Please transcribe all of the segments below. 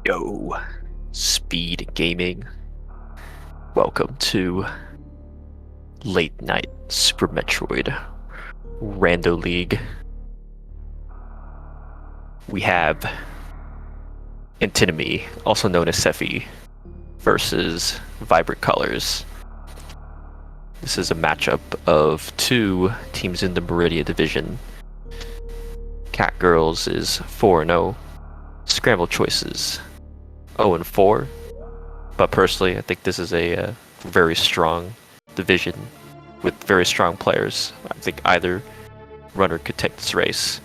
Yo, speed gaming. Welcome to Late Night Super Metroid Rando League. We have Antinomy, also known as Sephi, versus Vibrant Colors. This is a matchup of two teams in the Meridia division. Catgirls is 4-0. Scrambled Choices 0-4. But personally, I think this is a very strong division with very strong players. I think either runner could take this race.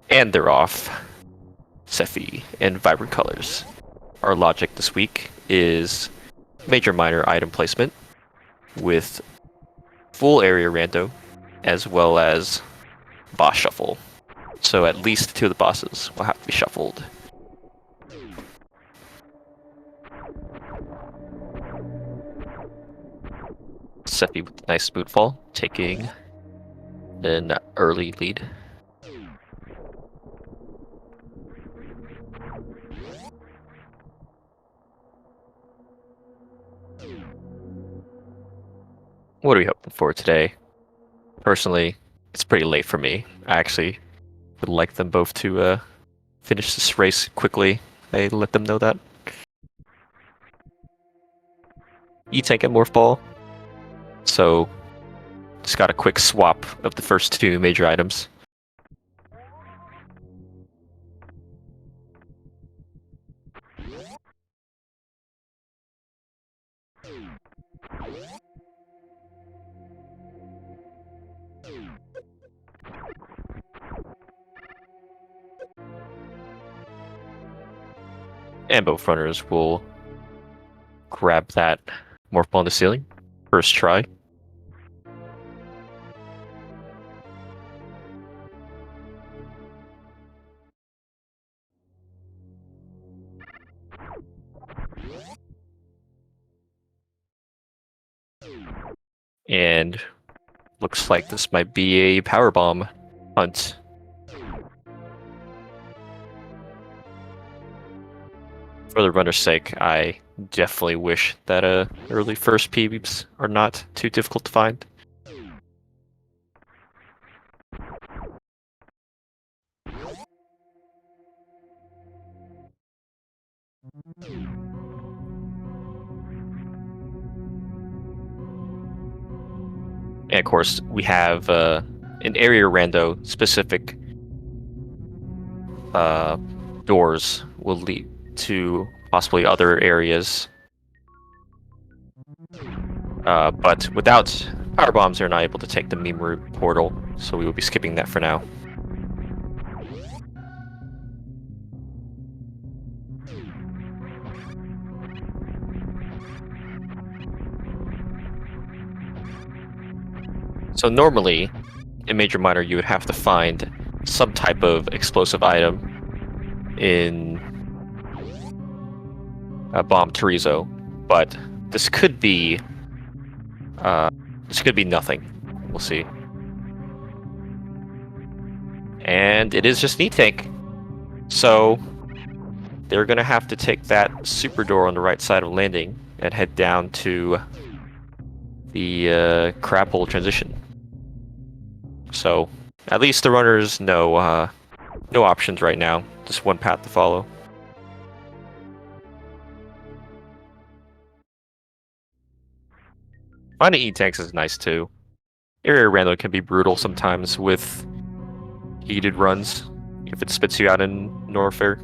And they're off. Sephi and Vibrant Colors. Our logic this week is major minor item placement with full area rando as well as boss shuffle. So at least two of the bosses will have to be shuffled. Sephi with a nice spoonfall, taking an early lead. What are we hoping for today? Personally, it's pretty late for me. I actually would like them both to finish this race quickly. I let them know that. E-Tank and Morph Ball. So, just got a quick swap of the first two major items. And both runners will grab that Morph Ball on the ceiling. First try. And looks like this might be a power bomb hunt. For the runner's sake, I definitely wish that early first PBs are not too difficult to find. And of course, we have an area rando specific doors will lead to possibly other areas. But without power bombs, they're not able to take the meme route portal, so we will be skipping that for now. So normally, in Major Minor, you would have to find some type of explosive item in Bomb Terizo, but this could be nothing. We'll see. And it is just an E-Tank. So they're gonna have to take that super door on the right side of landing and head down to the crab hole transition. So at least the runners know no options right now, just one path to follow. Finding E-Tanks is nice too. Area random can be brutal sometimes with heated runs, if it spits you out in Norfair.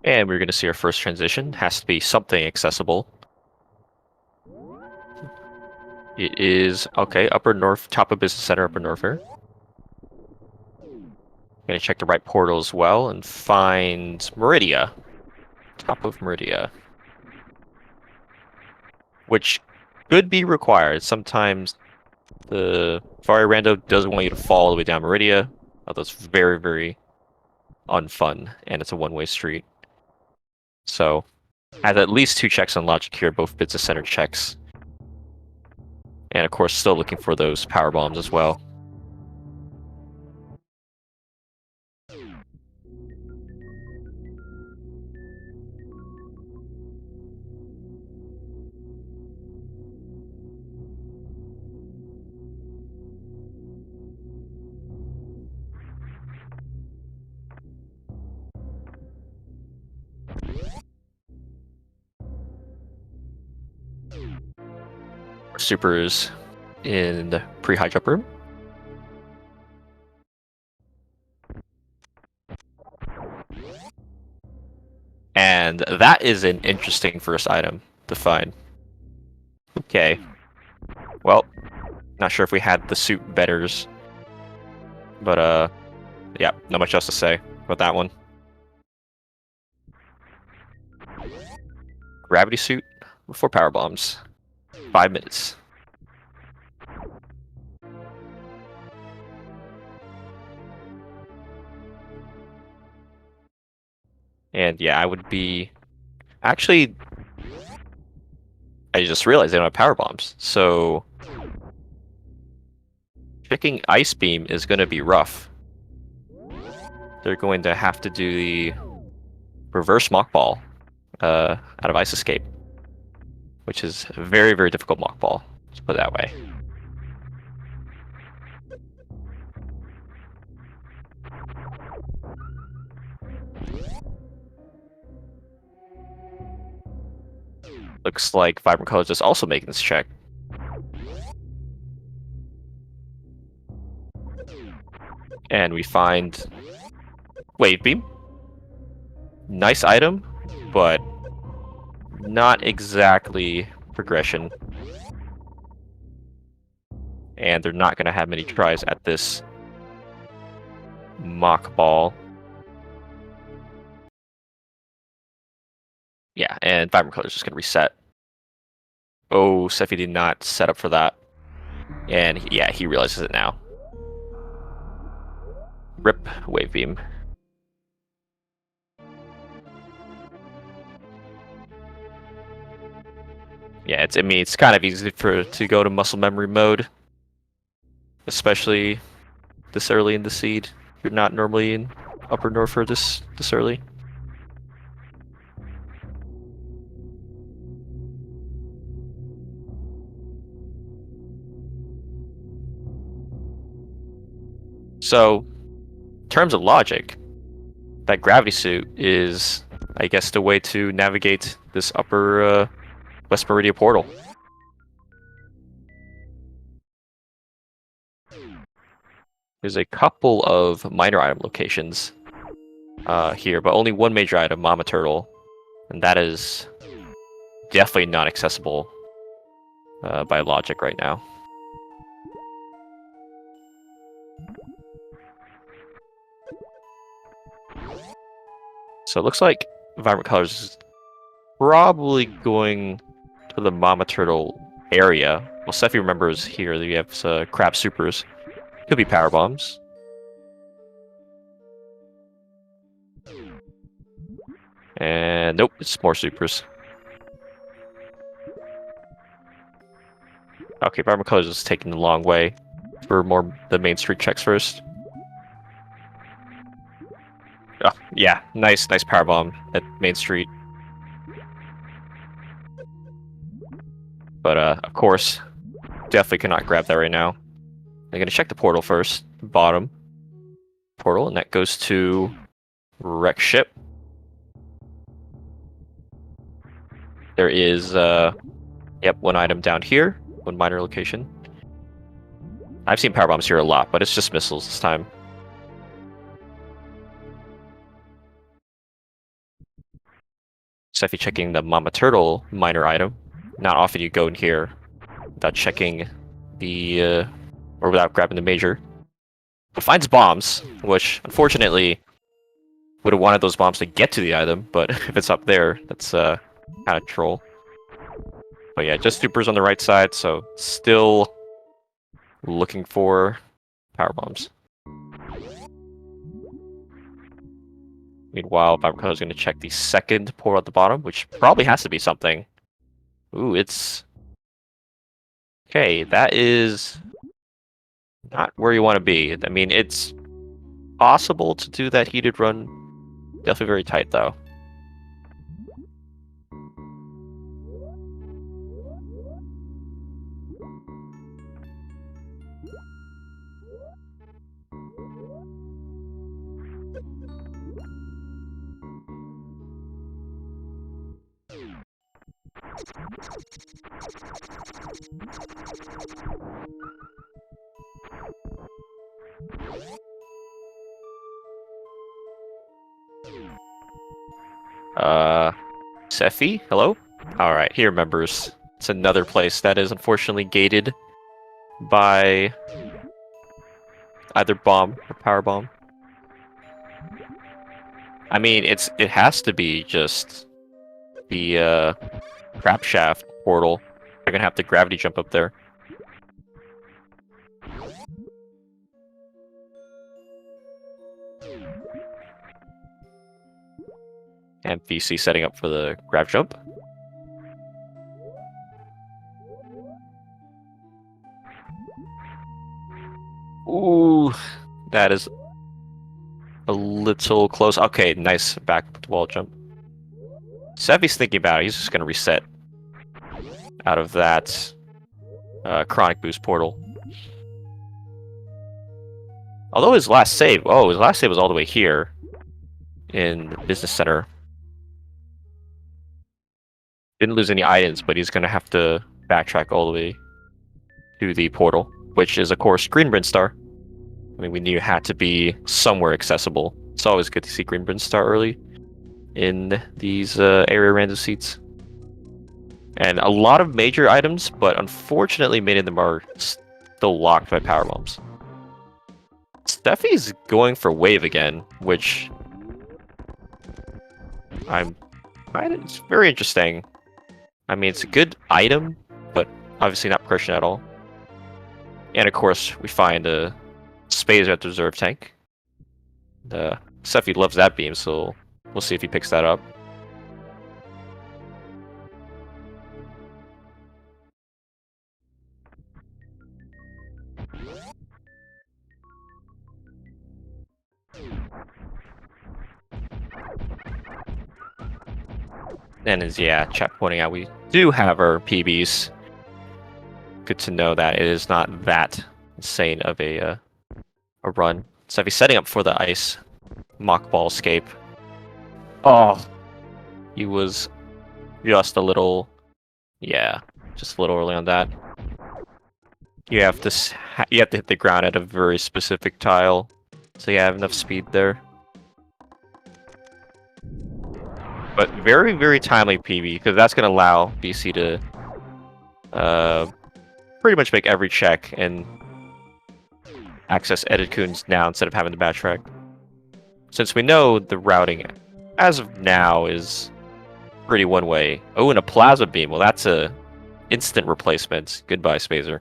And we're going to see our first transition. Has to be something accessible. It is, okay, Upper North, top of Business Center, Upper Norfair. Gonna check the right portal as well and find Meridia. Top of Meridia. Which could be required. Sometimes The Fire Rando doesn't want you to fall all the way down Meridia, although it's very, very unfun, and it's a one-way street. So, has at least 2 checks on logic here, both bits of center checks. And of course, still looking for those power bombs as well. Supers in the pre-high jump room. And that is an interesting first item to find. Okay. Well, not sure if we had the suit betters. But, yeah, not much else to say about that one. Gravity suit before power bombs. 5 minutes. And yeah, I would be... Actually, I just realized they don't have power bombs, so... Picking Ice Beam is going to be rough. They're going to have to do the reverse Mock Ball out of Ice Escape, which is a very, very difficult Mock Ball, let's put it that way. Looks like Vibrant Colors is also making this check. And we find Wave Beam. Nice item, but not exactly progression. And they're not going to have many tries at this Mock Ball. Yeah, and Vibrant Colors is just going to reset. Oh, Sephi did not set up for that. And yeah, he realizes it now. Rip Wave Beam. Yeah, it's kind of easy to go to muscle memory mode, especially this early in the seed. You're not normally in Upper North this early. So, in terms of logic, that gravity suit is, I guess, the way to navigate this upper West Meridia portal. There's a couple of minor item locations here, but only one major item, Mama Turtle, and that is definitely not accessible by logic right now. So it looks like Vibrant Colors is probably going to the Mama Turtle area. Well, Sephi remembers here that you have Crab Supers. Could be Power Bombs. And nope, it's more Supers. Okay, Vibrant Colors is taking the long way for the main street checks first. Oh, yeah, nice power bomb at Main Street. But of course, definitely cannot grab that right now. I'm gonna check the portal first, bottom portal, and that goes to Wreck Ship. There is, yep, one item down here, one minor location. I've seen power bombs here a lot, but it's just missiles this time. Sephi checking the Mama Turtle minor item. Not often you go in here without checking the, or without grabbing the major. But finds bombs, which unfortunately would have wanted those bombs to get to the item, but if it's up there, that's kind of troll. But yeah, just supers on the right side, so still looking for power bombs. Meanwhile, Vibrant Color is going to check the second portal at the bottom, which probably has to be something. Ooh, it's... Okay, that is not where you want to be. I mean, it's possible to do that heated run. Definitely very tight, though. Sephi? Hello? Alright, he remembers. It's another place that is unfortunately gated by either bomb or power bomb. I mean, it has to be just the crap shaft portal. They're gonna have to gravity jump up there. And VC setting up for the grav jump. Ooh, that is a little close. Okay, nice back wall jump. Sevi's thinking about it. He's just gonna reset out of that chronic boost portal. Although his last save was all the way here in the business center. Didn't lose any items, but he's gonna have to backtrack all the way to the portal, which is of course Green Brinstar. I mean, we knew it had to be somewhere accessible. It's always good to see Green Brinstar early in these area random seats. And a lot of major items, but unfortunately many of them are still locked by power bombs. Steffi's going for wave again, which it's very interesting. I mean, it's a good item, but obviously not progression at all. And of course, we find a Spazer at the reserve tank. Steffi loves that beam, so we'll see if he picks that up. And as chat pointing out, we do have our PBs. Good to know that it is not that insane of a run. So if he's setting up for the ice mock ball escape. Oh, he was just a little, just a little early on that. You have to hit the ground at a very specific tile, so you have enough speed there. But very, very timely PB, because that's going to allow BC to pretty much make every check and access Edit Coons now instead of having to backtrack. Since we know the routing, as of now, is pretty one-way. Oh, and a Plasma Beam. Well, that's a instant replacement. Goodbye, Spazer.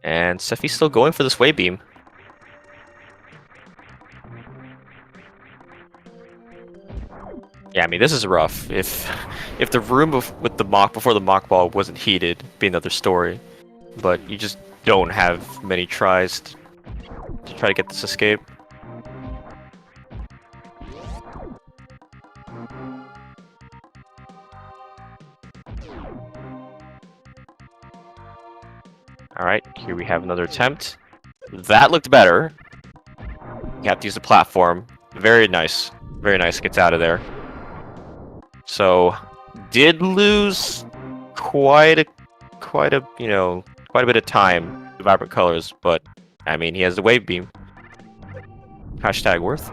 And Sephi's still going for this wave beam. Yeah, I mean, this is rough. If the room with the mock before the mock ball wasn't heated, it'd be another story. But you just don't have many tries to try to get this escape. Alright, here we have another attempt. That looked better. You have to use the platform. Very nice. Very nice. Gets out of there. So, did lose quite a bit of time to Vibrant Colors, but I mean, he has the wave beam. Hashtag worth.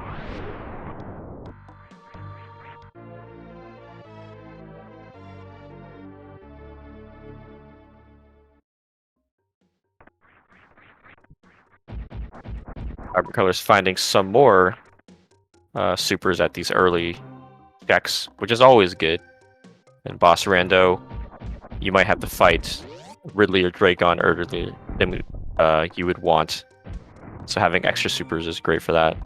Vibrant Colors finding some more supers at these early checks, which is always good. And Boss Rando, you might have to fight Ridley or Dragon earlier than you would want. So having extra supers is great for that.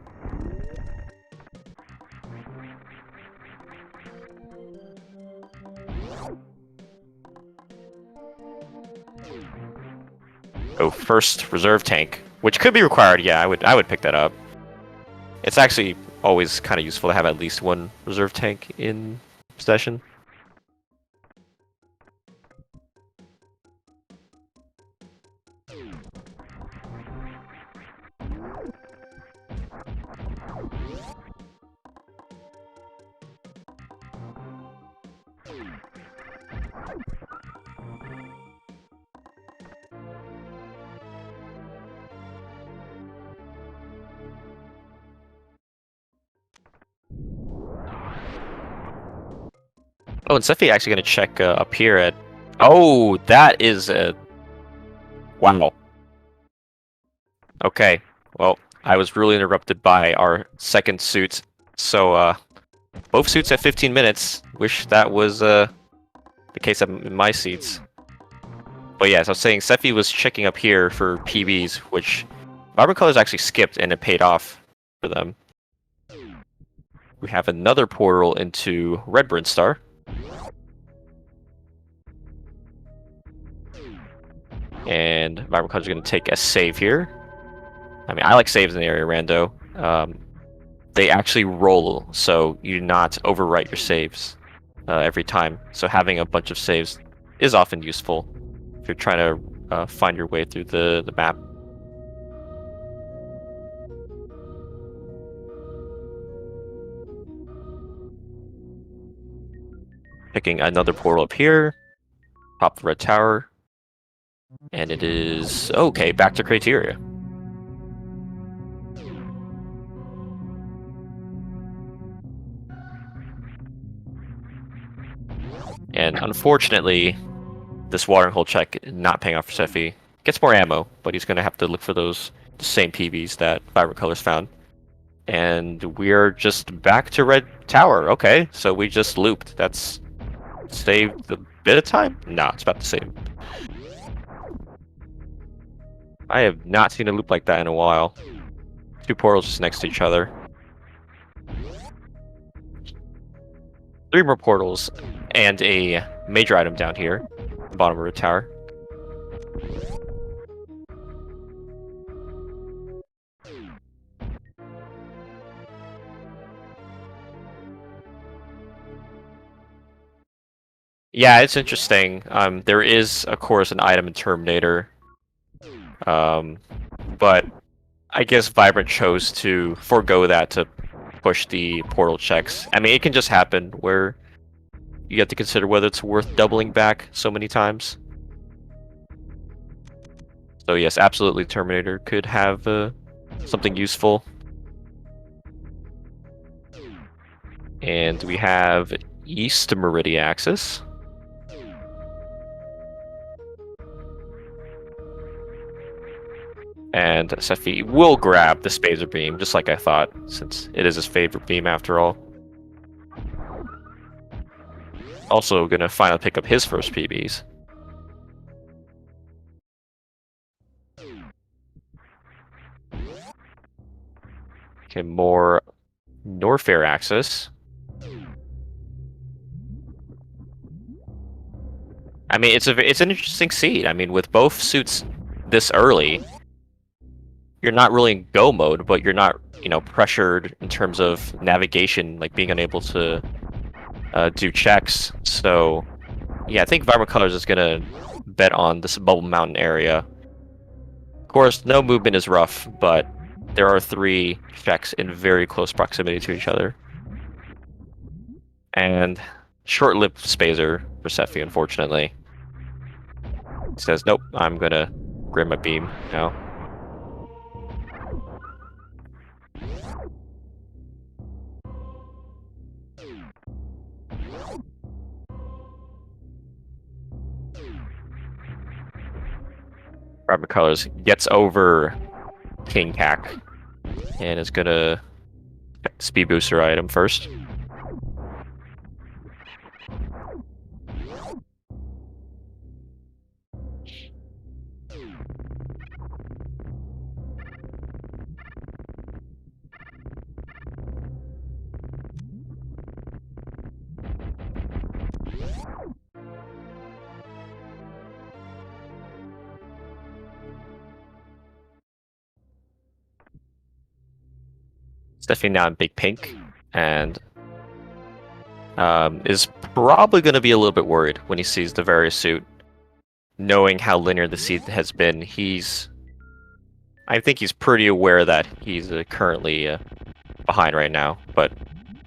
Oh, first reserve tank, which could be required. Yeah, I would pick that up. It's actually always kind of useful to have at least one reserve tank in possession. Oh, and Seffi actually going to check up here at... Oh, that is a... Wow. Okay, well, I was really interrupted by our second suit. So, both suits at 15 minutes. Wish that was the case in my seats. But yeah, as I was saying, Seffi was checking up here for PBs, which Vibrant Colors actually skipped, and it paid off for them. We have another portal into Red Star. And Vibrant Colors are going to take a save here. I mean, I like saves in the area, Rando. They actually roll, so you do not overwrite your saves every time. So having a bunch of saves is often useful if you're trying to find your way through the map. Picking another portal up here, top the red tower, and it is okay. Back to criteria. And unfortunately, this watering hole check not paying off for Seffi. Gets more ammo, but he's going to have to look for the same PBs that Vibrant Colors found. And we're just back to Red Tower. Okay, so we just looped. That's saved a bit of time? No, it's about the same. I have not seen a loop like that in a while. Two portals just next to each other. 3 more portals and a major item down here, at the bottom of the tower. Yeah, it's interesting. There is, of course, an item in Terminator. But I guess Vibrant chose to forego that to push the portal checks. I mean, it can just happen where you have to consider whether it's worth doubling back so many times. So yes, absolutely, Terminator could have something useful. And we have East Meridian Axis. And Seffi will grab the Spazer Beam, just like I thought, since it is his favorite beam after all. Also gonna finally pick up his first PBs. Okay, more Norfair Axis. I mean, it's an interesting seed. I mean, with both suits this early, you're not really in go mode, but you're not, pressured in terms of navigation, like being unable to do checks. So, yeah, I think Vibrant Colors is gonna bet on this Bubble Mountain area. Of course, no movement is rough, but there are 3 checks in very close proximity to each other. And short-lived Spazer for Seffi, unfortunately. He says, nope, I'm gonna grab my beam now. Vibrant Colors gets over King Cac. And it's gonna speed booster item first. It's definitely now in big pink, and is probably going to be a little bit worried when he sees the various suit. Knowing how linear the seed has been, I think he's pretty aware that he's currently behind right now. But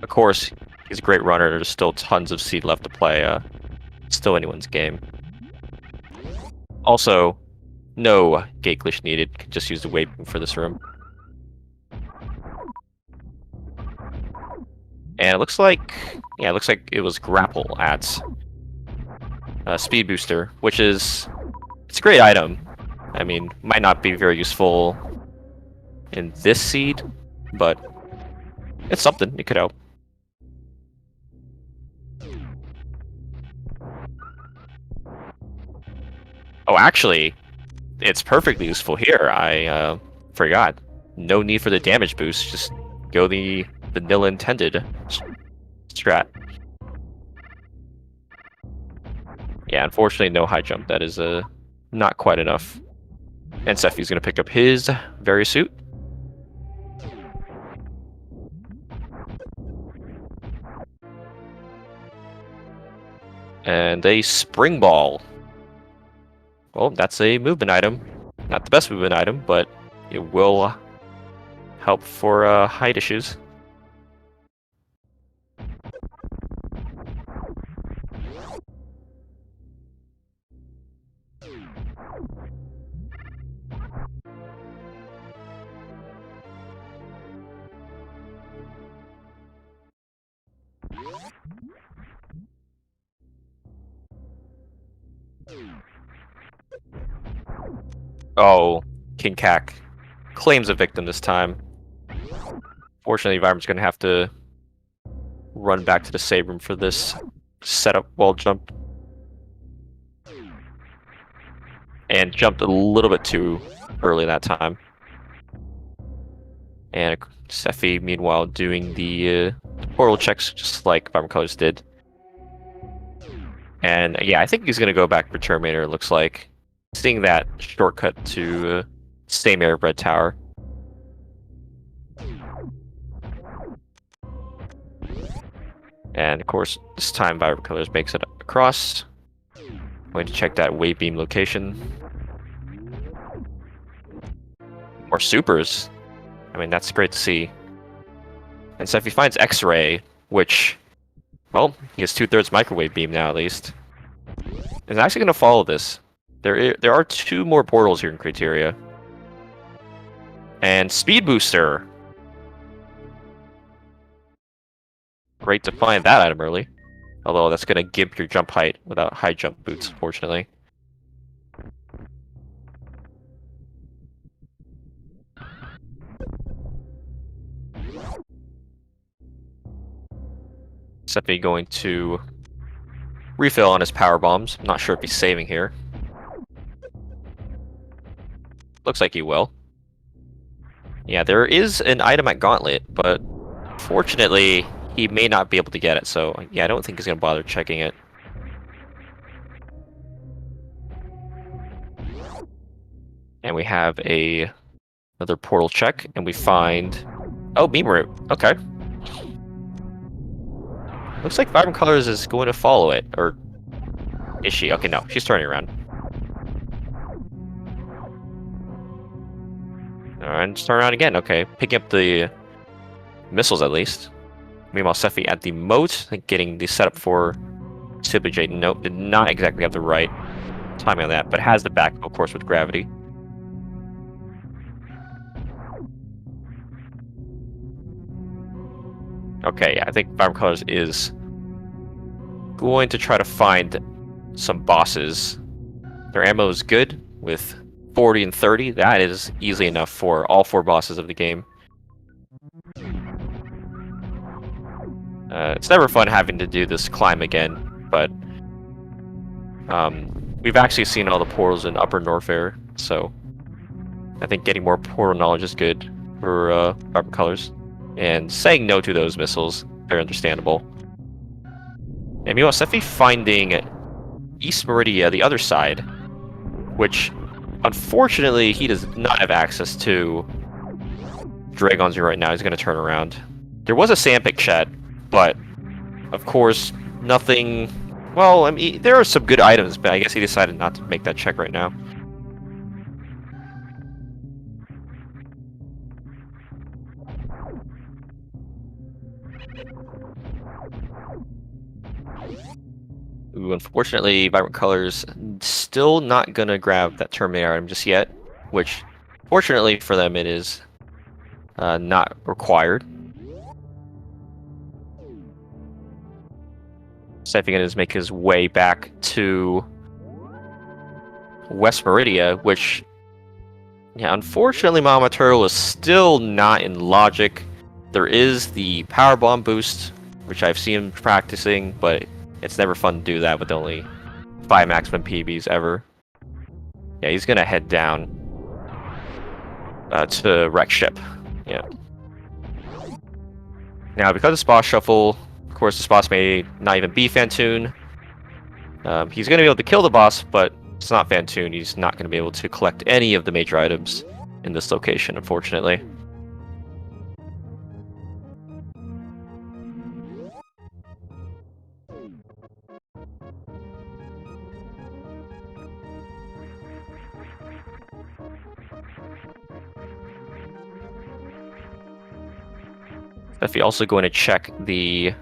of course, he's a great runner. There's still tons of seed left to play. Still anyone's game. Also, no gate glitch needed. Can just use the wave beam for this room. And it looks like, yeah, it looks like it was grapple at speed booster, which it's a great item. I mean, might not be very useful in this seed, but it's something. It could help. Oh, actually, it's perfectly useful here. I forgot. No need for the damage boost. Just go the nil intended strat. Yeah, unfortunately, no high jump. That is not quite enough. And Sephi's gonna pick up his very suit. And a spring ball. Well, that's a movement item. Not the best movement item, but it will help for height issues. Oh, King Cac claims a victim this time. Fortunately, Environment's going to have to run back to the save room for this setup wall jump. And jumped a little bit too early that time. And Sephi, meanwhile, doing the portal checks just like Environment Colors did. And yeah, I think he's going to go back for Terminator, it looks like. Seeing that shortcut to same area of Red Tower. And of course, this time Vibrant Colors makes it across. Going to check that wave beam location. More supers. I mean, that's great to see. And so if he finds X-ray, which, well, he has 2/3 microwave beam now at least. He's actually going to follow this. There are 2 more portals here in Criteria. And Speed Booster. Great to find that item early. Although that's going to gimp your jump height without high jump boots, unfortunately. Seppi going to refill on his power bombs. I'm not sure if he's saving here. Looks like he will. Yeah, there is an item at Gauntlet, but fortunately, he may not be able to get it, so yeah, I don't think he's going to bother checking it. And we have another portal check, and we find... Oh, beam root. Okay. Looks like Vibrant Colors is going to follow it, or... Is she? Okay, no, she's turning around. And just turn around again, okay. Picking up the missiles at least. Meanwhile, Sephi at the moat, getting the setup for Sibley Jade. Nope, did not exactly have the right timing on that, but has the back, of course, with gravity. Okay, yeah, I think Vibrant Colors is going to try to find some bosses. Their ammo is good with 40 and 30. That is easily enough for all 4 bosses of the game. It's never fun having to do this climb again, but we've actually seen all the portals in Upper Norfair, so I think getting more portal knowledge is good for Vibrant Colors. And saying no to those missiles, very understandable. And meanwhile, Sephi finding East Meridia, the other side, which unfortunately he does not have access to. Dragon's here right now, he's going to turn around. There was a sandpick chat, but of course, nothing. Well, I mean, there are some good items, but I guess he decided not to make that check right now. Ooh, unfortunately, Vibrant Colors still not gonna grab that Terminator item just yet, which, fortunately for them, it is not required. Sephi gonna make his way back to West Meridia, which, yeah, unfortunately, Mama Turtle is still not in logic. There is the power bomb boost, which I've seen him practicing, but it's never fun to do that with only 5 maximum PBs ever. Yeah, he's gonna head down to Wreck Ship. Yeah. Now, because it's boss shuffle, of course, this boss may not even be Fantoon. He's gonna be able to kill the boss, but it's not Fantoon. He's not gonna be able to collect any of the major items in this location, unfortunately. If you also going to check the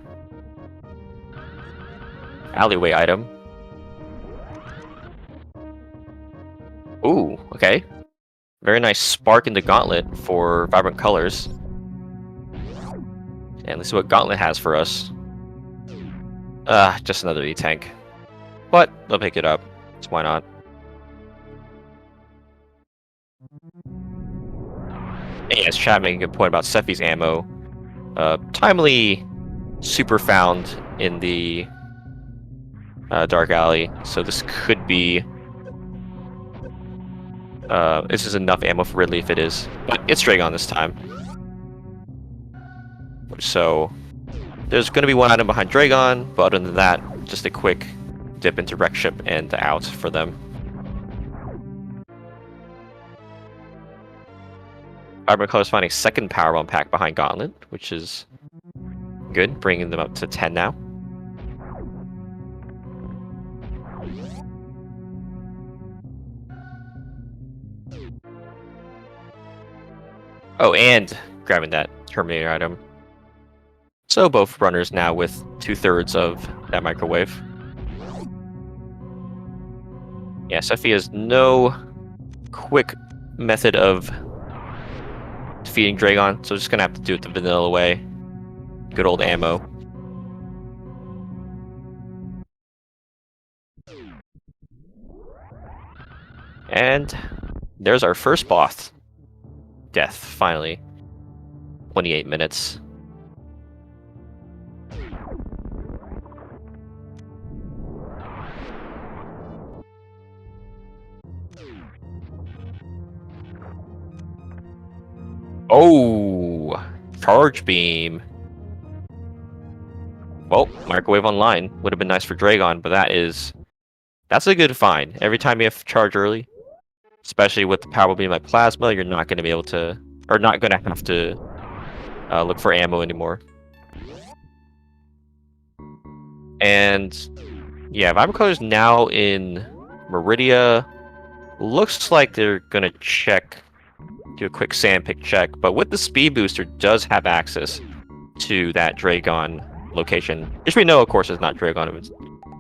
alleyway item. Ooh, okay. Very nice spark in the gauntlet for Vibrant Colors. And let's see what Gauntlet has for us. Just another E-Tank. But they'll pick it up, so why not? And yes, Chad making a good point about Sephi's ammo. Timely super found in the Dark Alley, so this could be... this is enough ammo for Ridley if it is. But it's Dragon this time. So, there's going to be one item behind Dragon, but other than that, just a quick dip into Wreck Ship and out for them. Vibrant Colors finding second Powerbomb pack behind Gauntlet, which is good, bringing them up to 10 now. Oh, and grabbing that Terminator item. So both runners now with 2/3 of that microwave. Yeah, Sephi has no quick method of defeating Dragon, so just gonna have to do it the vanilla way. Good old ammo. And there's our first boss death, finally. 28 minutes. Oh, charge beam. Well, microwave online would have been nice for Dragon, but that's a good find. Every time you have charge early, especially with the power beam like plasma, you're not going to be able to, or not going to have to look for ammo anymore. And yeah, Vibrant Colors now in Meridia. Looks like they're going to check. Do a quick sandpick check, but with the speed booster does have access to that Dragon location, which we know of course is not Dragon, it's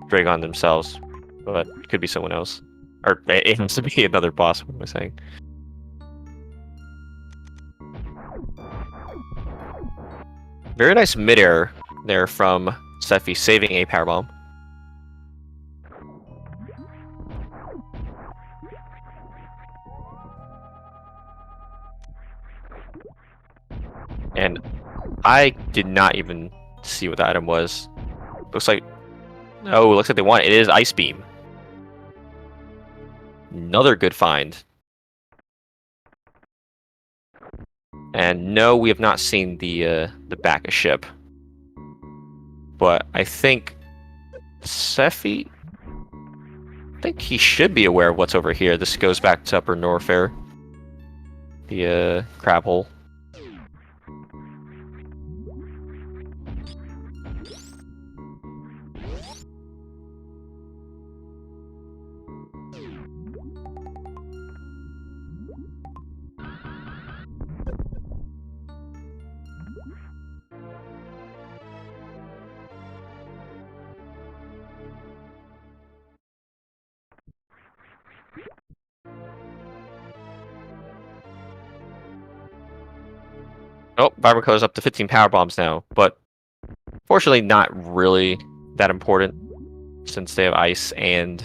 Dragon themselves, but it could be someone else, or it has to be another boss. What am I saying? Very nice midair there from Sephi, saving a powerbomb. And I did not even to see what the item was. Looks like... Oh, looks like they want it. It is Ice Beam. Another good find. And no, we have not seen the back of ship. But I think Sephi... I think he should be aware of what's over here. This goes back to Upper Norfair. The crab hole. Oh, Barbacoa's up to 15 power bombs now, but fortunately not really that important since they have ice and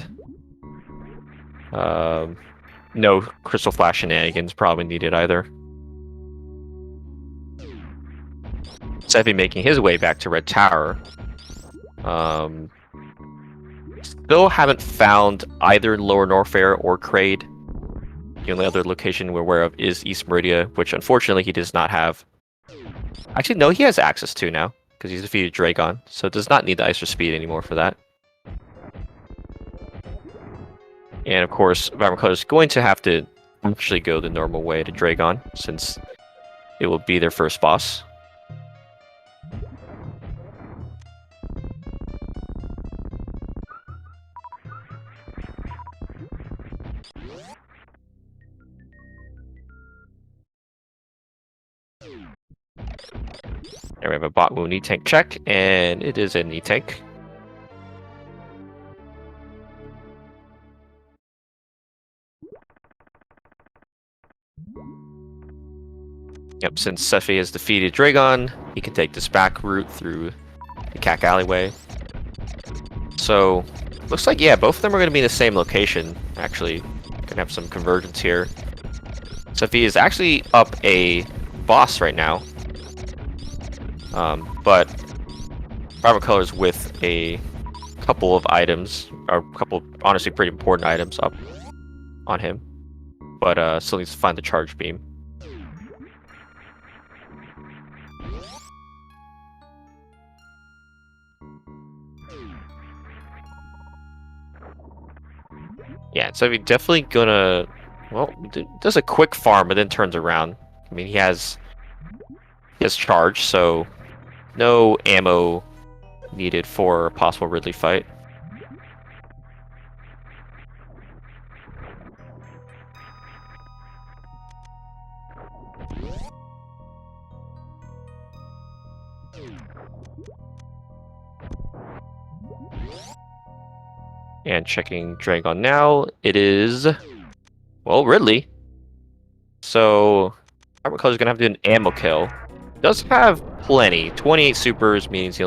no crystal flash shenanigans probably needed either. Sephi making his way back to Red Tower. Still haven't found either Lower Norfair or Kraid. The only other location we're aware of is East Meridia, which unfortunately he does not have. Actually, no, he has access to now, because he's defeated Dragon, so does not need the Ice or Speed anymore for that. And of course, Barbacoa is going to have to actually go the normal way to Dragon, since it will be their first boss. There we have a bot wound E-Tank check, and it is an E-Tank. Yep, since Sephi has defeated Dragon, he can take this back route through the Cack alleyway. So, looks like, yeah, both of them are going to be in the same location, actually. Gonna have some convergence here. Sephi is actually up a boss right now. But Barbacoa is with a couple of items, or a couple honestly pretty important items up on him. But still needs to find the charge beam. Yeah, so he's definitely gonna, well, does a quick farm but then turns around. I mean, he has charge, so no ammo needed for a possible Ridley fight. And checking Dragon now, it is, well, Ridley. So, Barbacoa is gonna have to do an ammo kill. Does have plenty. 28 supers means they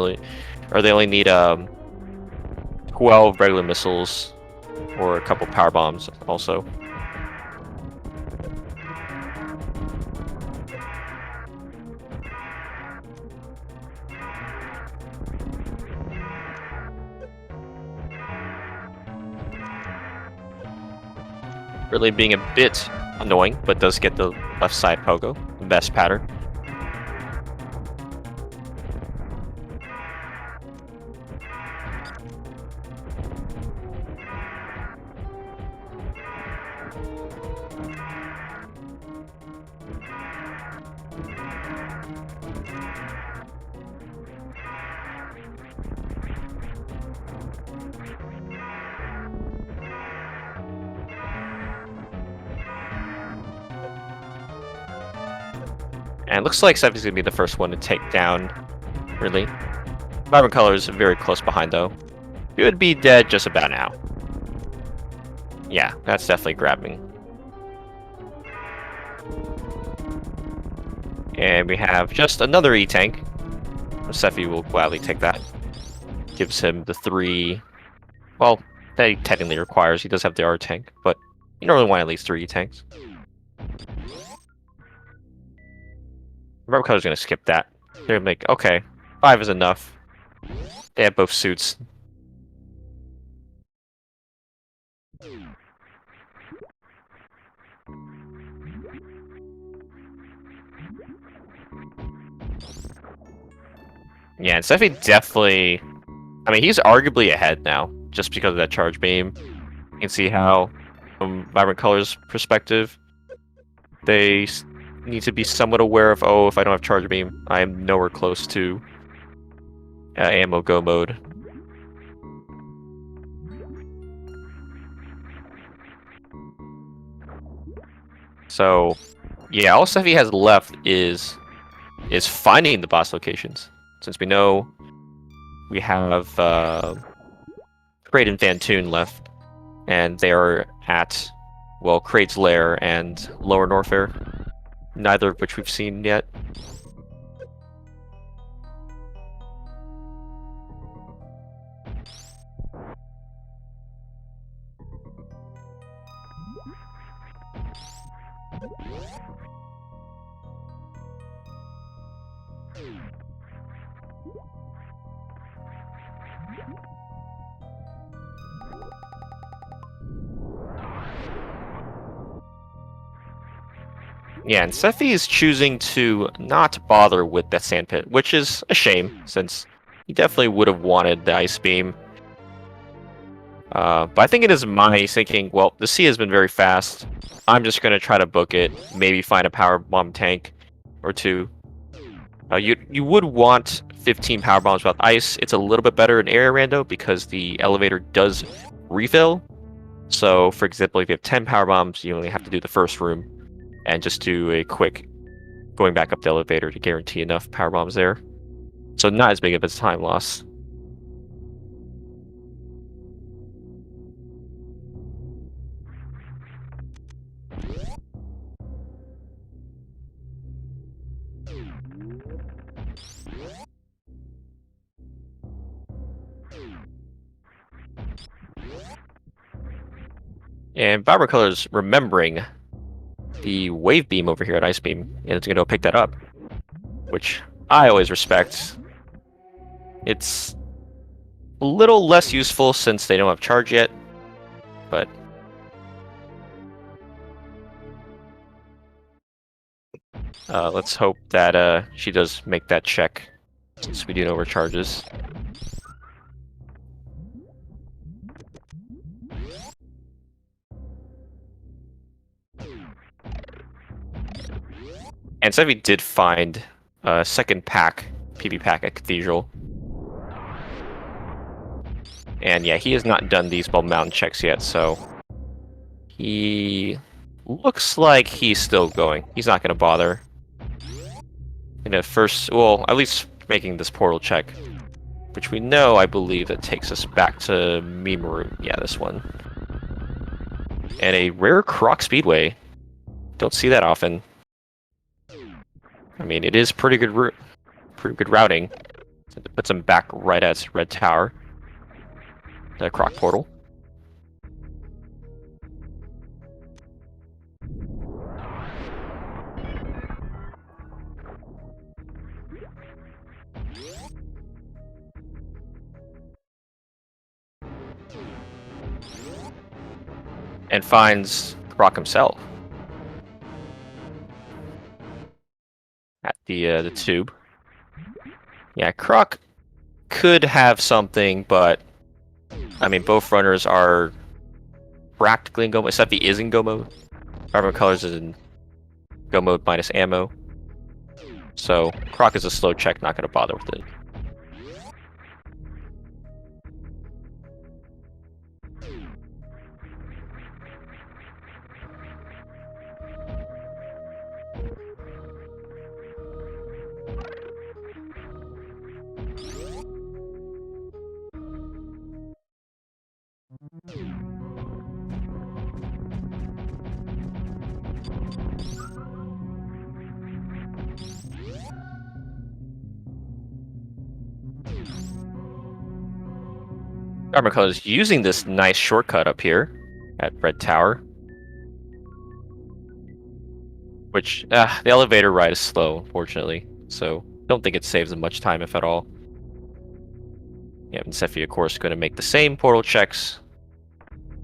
only need 12 regular missiles or a couple power bombs also. Really being a bit annoying, but does get the left side pogo, the best pattern. And it looks like Sephi's gonna be the first one to take down, really. Vibrant Colors very close behind though. He would be dead just about now. Yeah, that's definitely grabbing. And we have just another E-Tank. Sephi will gladly take that. Gives him the 3... Well, that he technically requires. He does have the R-Tank, but you normally want at least 3 E-Tanks. Barbacoa's gonna skip that. They're gonna make, okay. 5 is enough. They have both suits. Yeah, and Seffi definitely... I mean, he's arguably ahead now, just because of that charge beam. You can see how, from Vibrant Colors' perspective, they need to be somewhat aware of, oh, if I don't have charge beam, I am nowhere close to ammo go mode. So, yeah, all Seffi has left is finding the boss locations. Since we know we have Kraid and Van Toon left, and they are at, well, Kraid's Lair and Lower Norfair, neither of which we've seen yet. Yeah, and Seffi is choosing to not bother with that sand pit, which is a shame, since he definitely would have wanted the ice beam. But I think it is my thinking, well, the sea has been very fast. I'm just going to try to book it, maybe find a power bomb tank or two. You would want 15 power bombs without ice. It's a little bit better in area rando because the elevator does refill. So, for example, if you have 10 power bombs, you only have to do the first room and just do a quick going back up the elevator to guarantee enough power bombs there. So not as big of a time loss. And Vibrant Colors remembering the wave beam over here at Ice Beam, and it's going to go pick that up, which I always respect. It's a little less useful since they don't have charge yet, but let's hope that she does make that check, since we do know where charge is. And Sevi did find a second pack, PB pack at Cathedral. And yeah, he has not done these Bald Mountain checks yet, so he looks like he's still going. He's not going to bother. In the first, well, at least making this portal check, which we know, I believe, that takes us back to Meme Room. Yeah, this one. And a rare Croc Speedway. Don't see that often. I mean, it is pretty good routing. It puts him back right at Red Tower. The Croc Portal. And finds Croc himself at the tube. Yeah, Croc could have something, but I mean, both runners are practically in go mode. Seffi is in go mode. Vibrant Colors is in go mode minus ammo. So Croc is a slow check, not going to bother with it. Vibrant Colors using this nice shortcut up here at Red Tower. Which, the elevator ride is slow, unfortunately. So, don't think it saves them much time, if at all. Yeah, and Sephi, of course, going to make the same portal checks,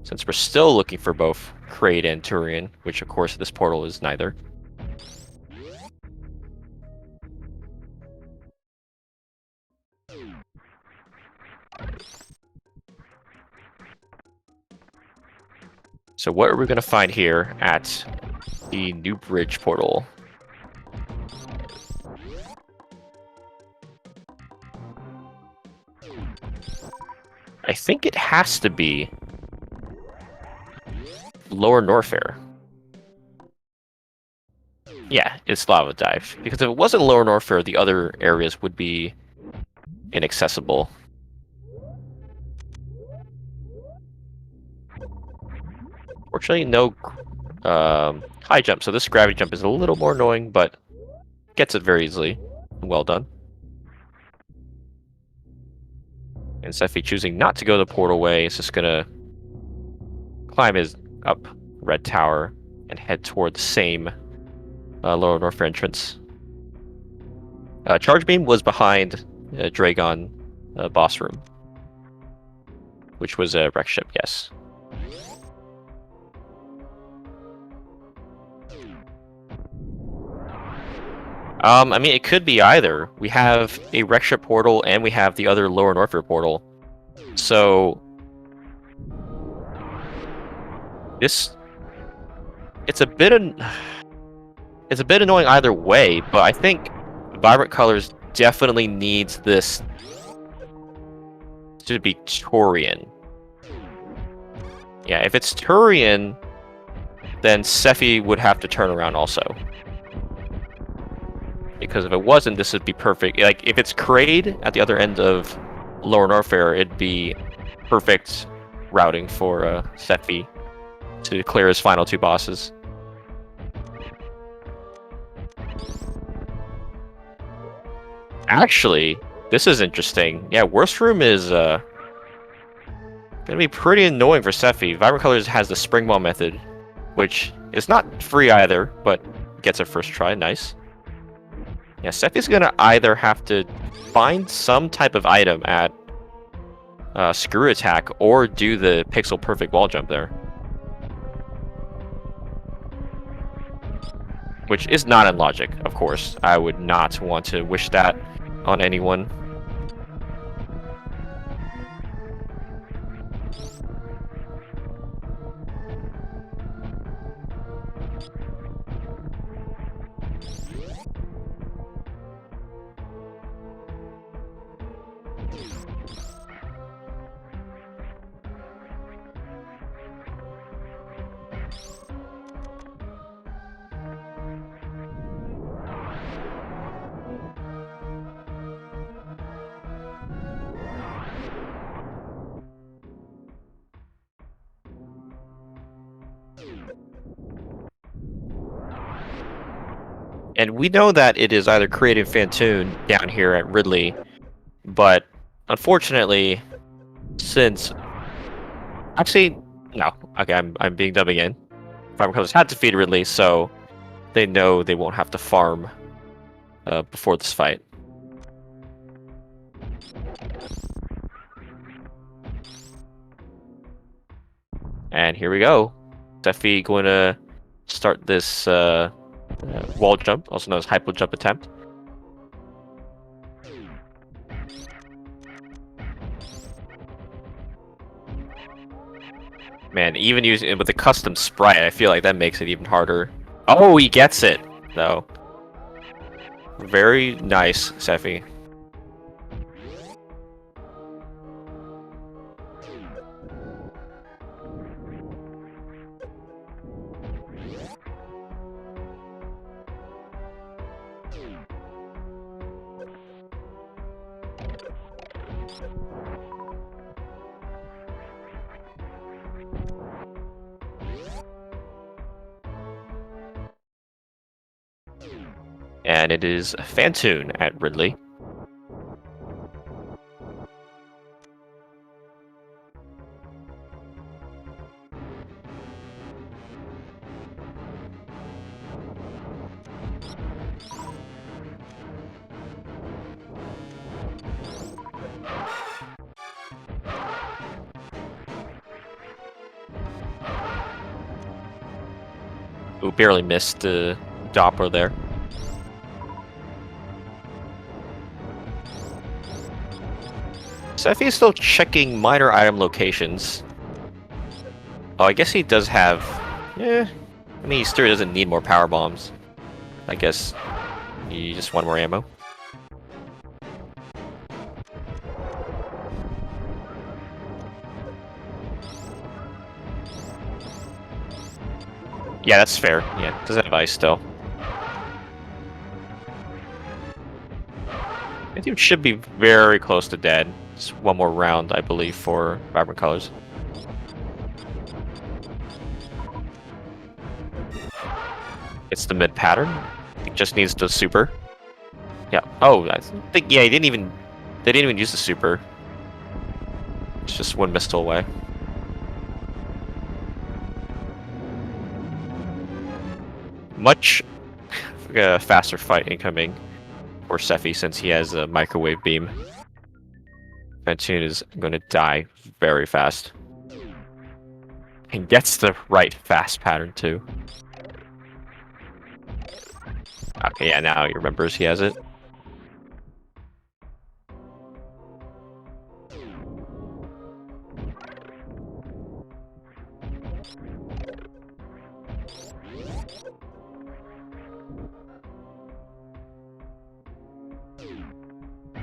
since we're still looking for both Kraid and Turian, which, of course, this portal is neither. So what are we going to find here at the New Bridge portal? I think it has to be Lower Norfair. Yeah, it's Lava Dive. Because if it wasn't Lower Norfair, the other areas would be inaccessible. Fortunately, no high jump, so this gravity jump is a little more annoying, but gets it very easily. Well done. And Sephi choosing not to go the portal way, is just gonna climb his up Red Tower and head toward the same Lower Norfair entrance. Charge Beam was behind Dragon boss room, which was a wreck ship, yes. I mean, it could be either. We have a wreck ship portal and we have the other Lower Norfair portal. So it's a bit annoying either way, but I think Vibrant Colors definitely needs this to be Turian. Yeah, if it's Turian, then Sephi would have to turn around also. Because if it wasn't, this would be perfect. Like, if it's Kraid at the other end of Lower Norfair, it'd be perfect routing for Sephi to clear his final two bosses. Actually, this is interesting. Yeah, Worst Room is gonna be pretty annoying for Sephi. Vibrant Colors has the Spring Ball method, which is not free either, but gets a first try. Nice. Yeah, Sephi's gonna either have to find some type of item at Screw Attack or do the Pixel Perfect wall jump there. Which is not in logic, of course. I would not want to wish that on anyone. And we know that it is either Creative Fantoon down here at Ridley, but unfortunately, since... Actually, no. Okay, I'm being dumb again. Vibrant Colors had to feed Ridley, so they know they won't have to farm before this fight. And here we go. Sephi going to start this wall jump, also known as hypo jump attempt. Man, even using it with a custom sprite, I feel like that makes it even harder. Oh, he gets it, though. Very nice, Sephi. And it is Fantoon at Ridley. Ooh, barely missed the Doppler there. Seffi is still checking minor item locations. Oh, I guess he does have... Yeah, I mean, he still doesn't need more power bombs. I guess he just want more ammo. Yeah, that's fair. Yeah, doesn't have ice still. I think it should be very close to dead. Just one more round, I believe, for Vibrant Colors. It's the mid pattern. It just needs the super. Yeah. Oh, I think yeah. They didn't even use the super. It's just one missile away. Much faster fight incoming for Seffi since he has a microwave beam. Fantoon is going to die very fast. And gets the right fast pattern too. Okay, yeah, now he remembers he has it.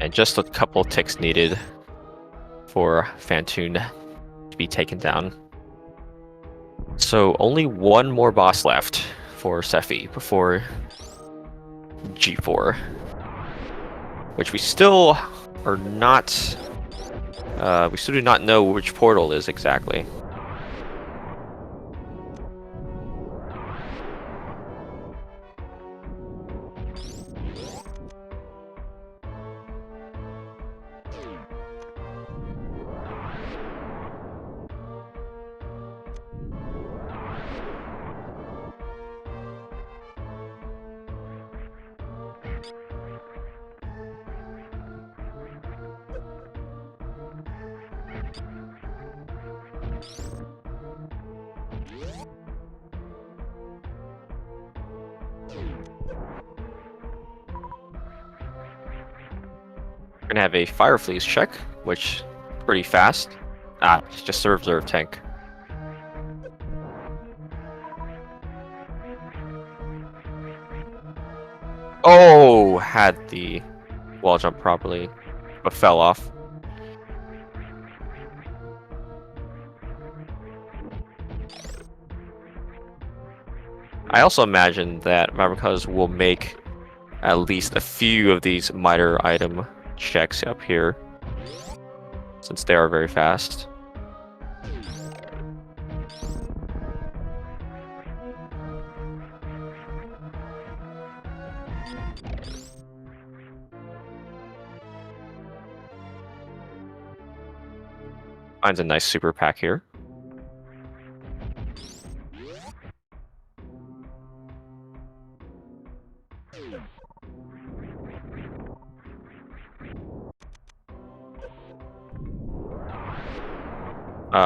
And just a couple ticks needed for Fantoon to be taken down. So only one more boss left for Seffi before G4. Which we still are not... we still do not know which portal is exactly. We're gonna have a Fire Fleas check, which pretty fast. Ah, it's just a reserve tank. Oh, had the wall jump properly, but fell off. I also imagine that Vibrant will make at least a few of these minor item checks up here, since they are very fast. Finds a nice super pack here.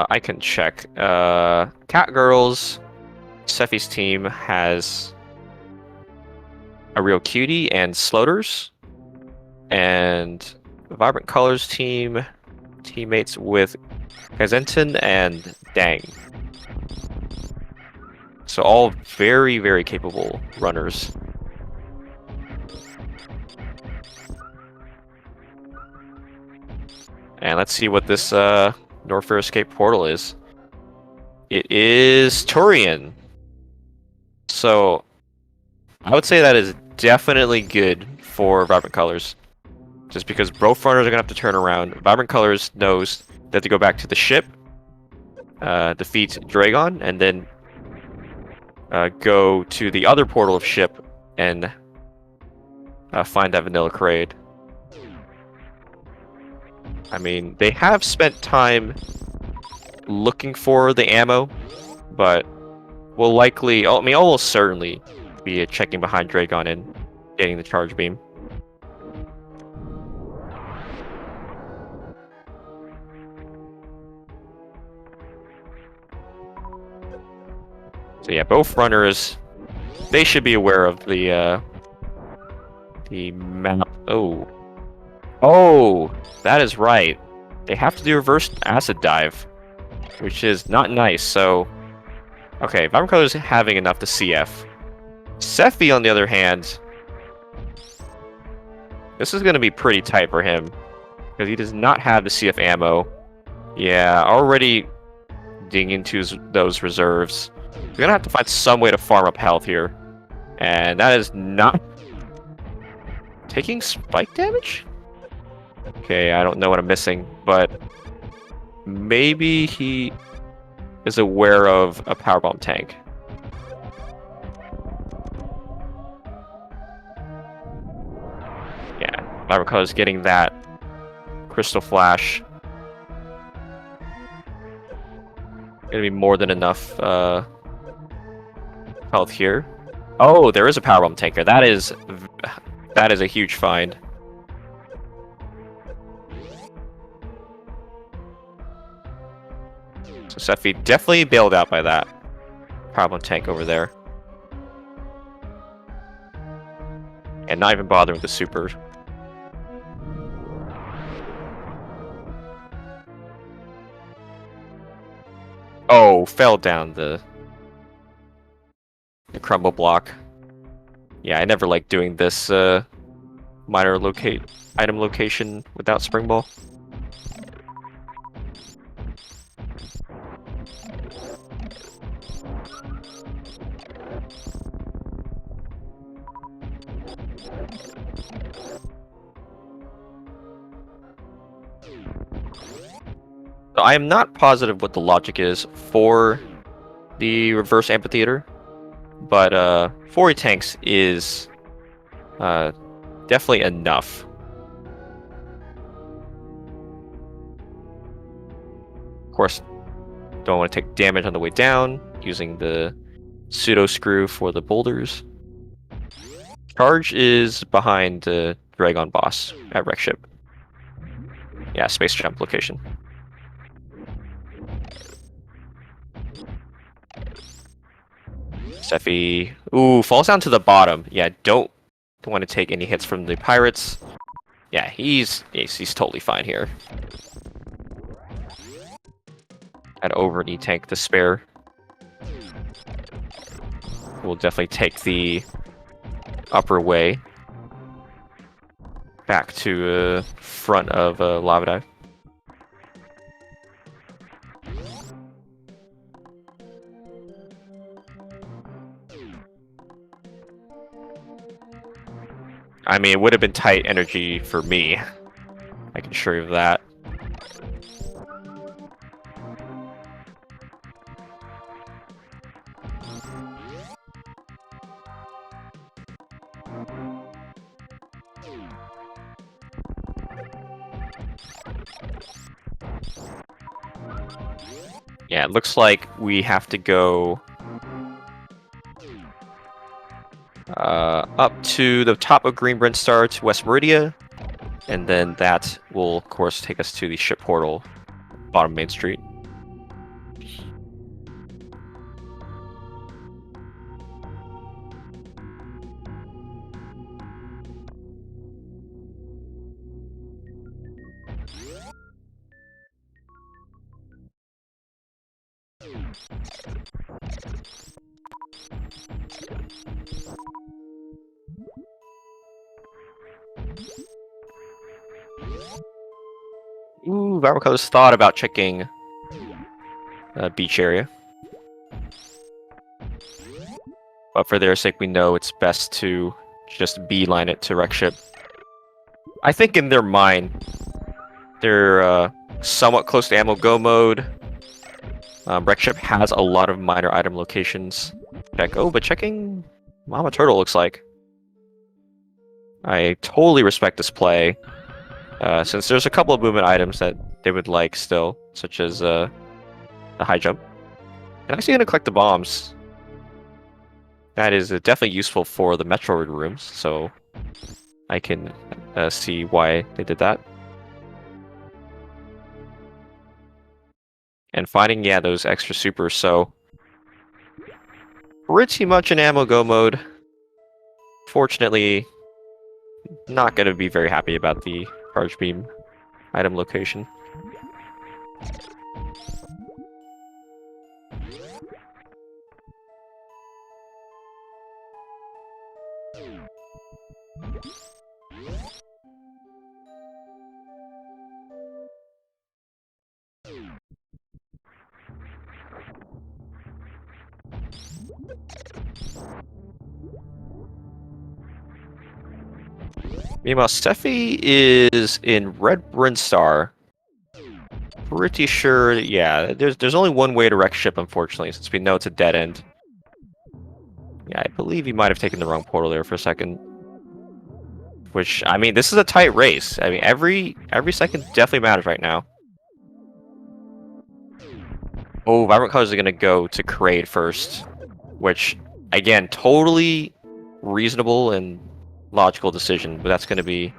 I can check. Catgirls, Seffi's team has a real cutie and Sloters, and Vibrant Colors team teammates with Kazenton and Dang. So all very, very capable runners. And let's see what this Norfair Escape portal is. It is Turian. So I would say that is definitely good for Vibrant Colors. Just because both runners are going to have to turn around. Vibrant Colors knows they have to go back to the ship, defeat Dragon, and then go to the other portal of ship and find that vanilla crate. I mean, they have spent time looking for the ammo, but will likely, I mean, almost certainly be checking behind Dragon and getting the charge beam. So yeah, both runners they should be aware of the map. Oh, that is right. They have to do reverse acid dive, which is not nice. So, okay, Vibracolor is having enough to CF. Sephi, on the other hand, this is going to be pretty tight for him because he does not have the CF ammo. Yeah, already digging into those reserves. We're gonna have to find some way to farm up health here, and that is not taking spike damage. Okay, I don't know what I'm missing, but maybe he is aware of a powerbomb tank. Yeah, Vibracolor is getting that crystal flash. Gonna be more than enough health here. Oh, there is a powerbomb tanker. That is a huge find. So Sephi definitely bailed out by that powerbomb tank over there. And not even bothering with the super. Oh, fell down the crumble block. Yeah, I never liked doing this minor item location without spring ball. I am not positive what the logic is for the reverse amphitheater, but 40 tanks is definitely enough. Of course, don't want to take damage on the way down, using the pseudo screw for the boulders. Charge is behind the Dragon boss at Wreck Ship. Yeah, space jump location. Sephi, ooh, falls down to the bottom. Yeah, don't want to take any hits from the pirates. Yeah, he's totally fine here. Had over knee tank to spare. We'll definitely take the upper way back to front of Lava Dive. I mean, it would have been tight energy for me. I can assure you of that. Yeah, it looks like we have to go up to the top of Green Brent Star to West Meridia, and then that will, of course, take us to the ship portal, bottom Main Street. Ooh, Vibracolor's thought about checking beach area. But for their sake, we know it's best to just beeline it to Wreck Ship. I think in their mind, they're somewhat close to Ammo Go mode. Wreck Ship has a lot of minor item locations. But checking Mama Turtle looks like. I totally respect this play. Since there's a couple of movement items that they would like still, such as the high jump. And actually gonna collect the bombs. That is definitely useful for the Metroid rooms, so I can see why they did that. And finding, yeah, those extra supers, so pretty much in ammo go mode. Fortunately, not going to be very happy about the charge beam item location. Meanwhile, Steffi is in Red Brinstar. Pretty sure, yeah, there's only one way to wreck ship, unfortunately, since we know it's a dead end. Yeah, I believe he might have taken the wrong portal there for a second. Which, I mean, this is a tight race. I mean, every second definitely matters right now. Oh, Vibrant Colors are going to go to Kraid first. Which, again, totally reasonable and logical decision, but that's going to be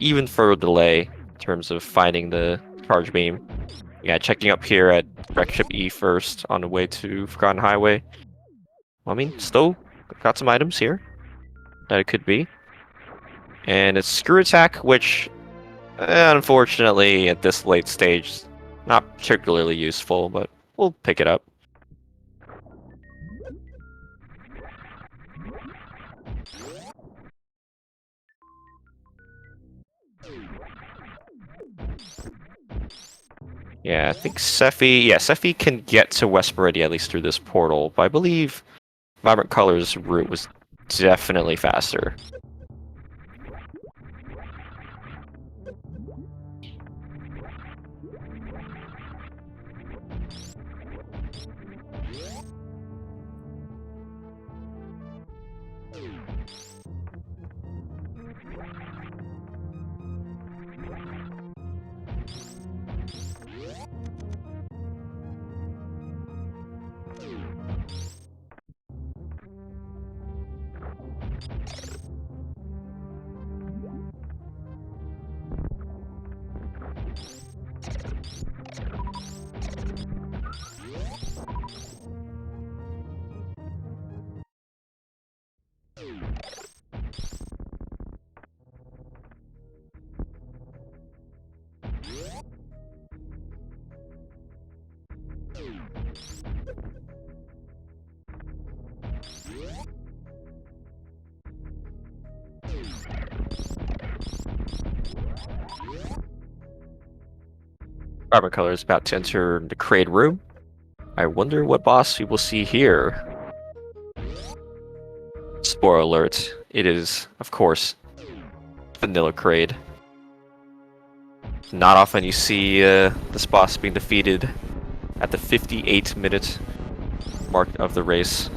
even further delay in terms of finding the charge beam. Yeah, checking up here at Wreck Ship E first on the way to Forgotten Highway. Well, I mean, still got some items here that it could be. And it's Screw Attack, which, unfortunately, at this late stage, not particularly useful, but we'll pick it up. Yeah, I think Sephi can get to West Meridian at least through this portal, but I believe Vibrant Colors' route was definitely faster. Vibrant Colors is about to enter the Kraid room. I wonder what boss we will see here. Spoiler alert, it is, of course, Vanilla Kraid. Not often you see this boss being defeated at the 58-minute mark of the race.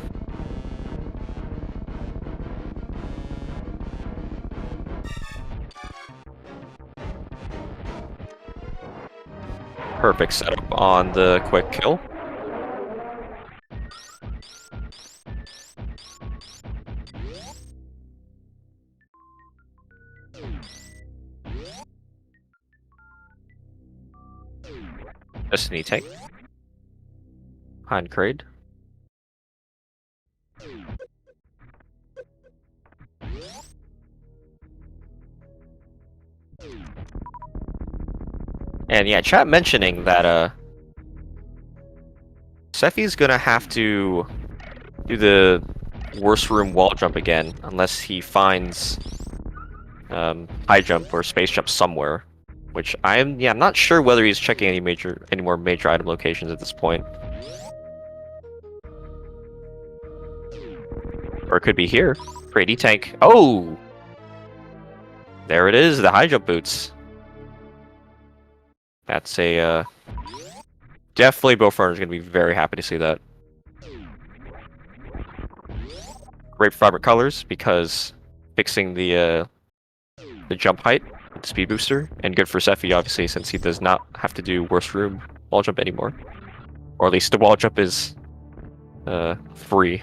Perfect setup on the quick kill. Destiny tank. Behind Kraid. And yeah, chat mentioning that Sephi's gonna have to do the worst room wall jump again, unless he finds high jump or space jump somewhere. Which I'm not sure whether he's checking any more major item locations at this point. Or it could be here. Brady tank. Oh! There it is, the high jump boots. That's a definitely Bowfrunner's gonna be very happy to see that. Great for Vibrant Colors because fixing the jump height with the speed booster, and good for Sephi obviously since he does not have to do worst room wall jump anymore. Or at least the wall jump is free.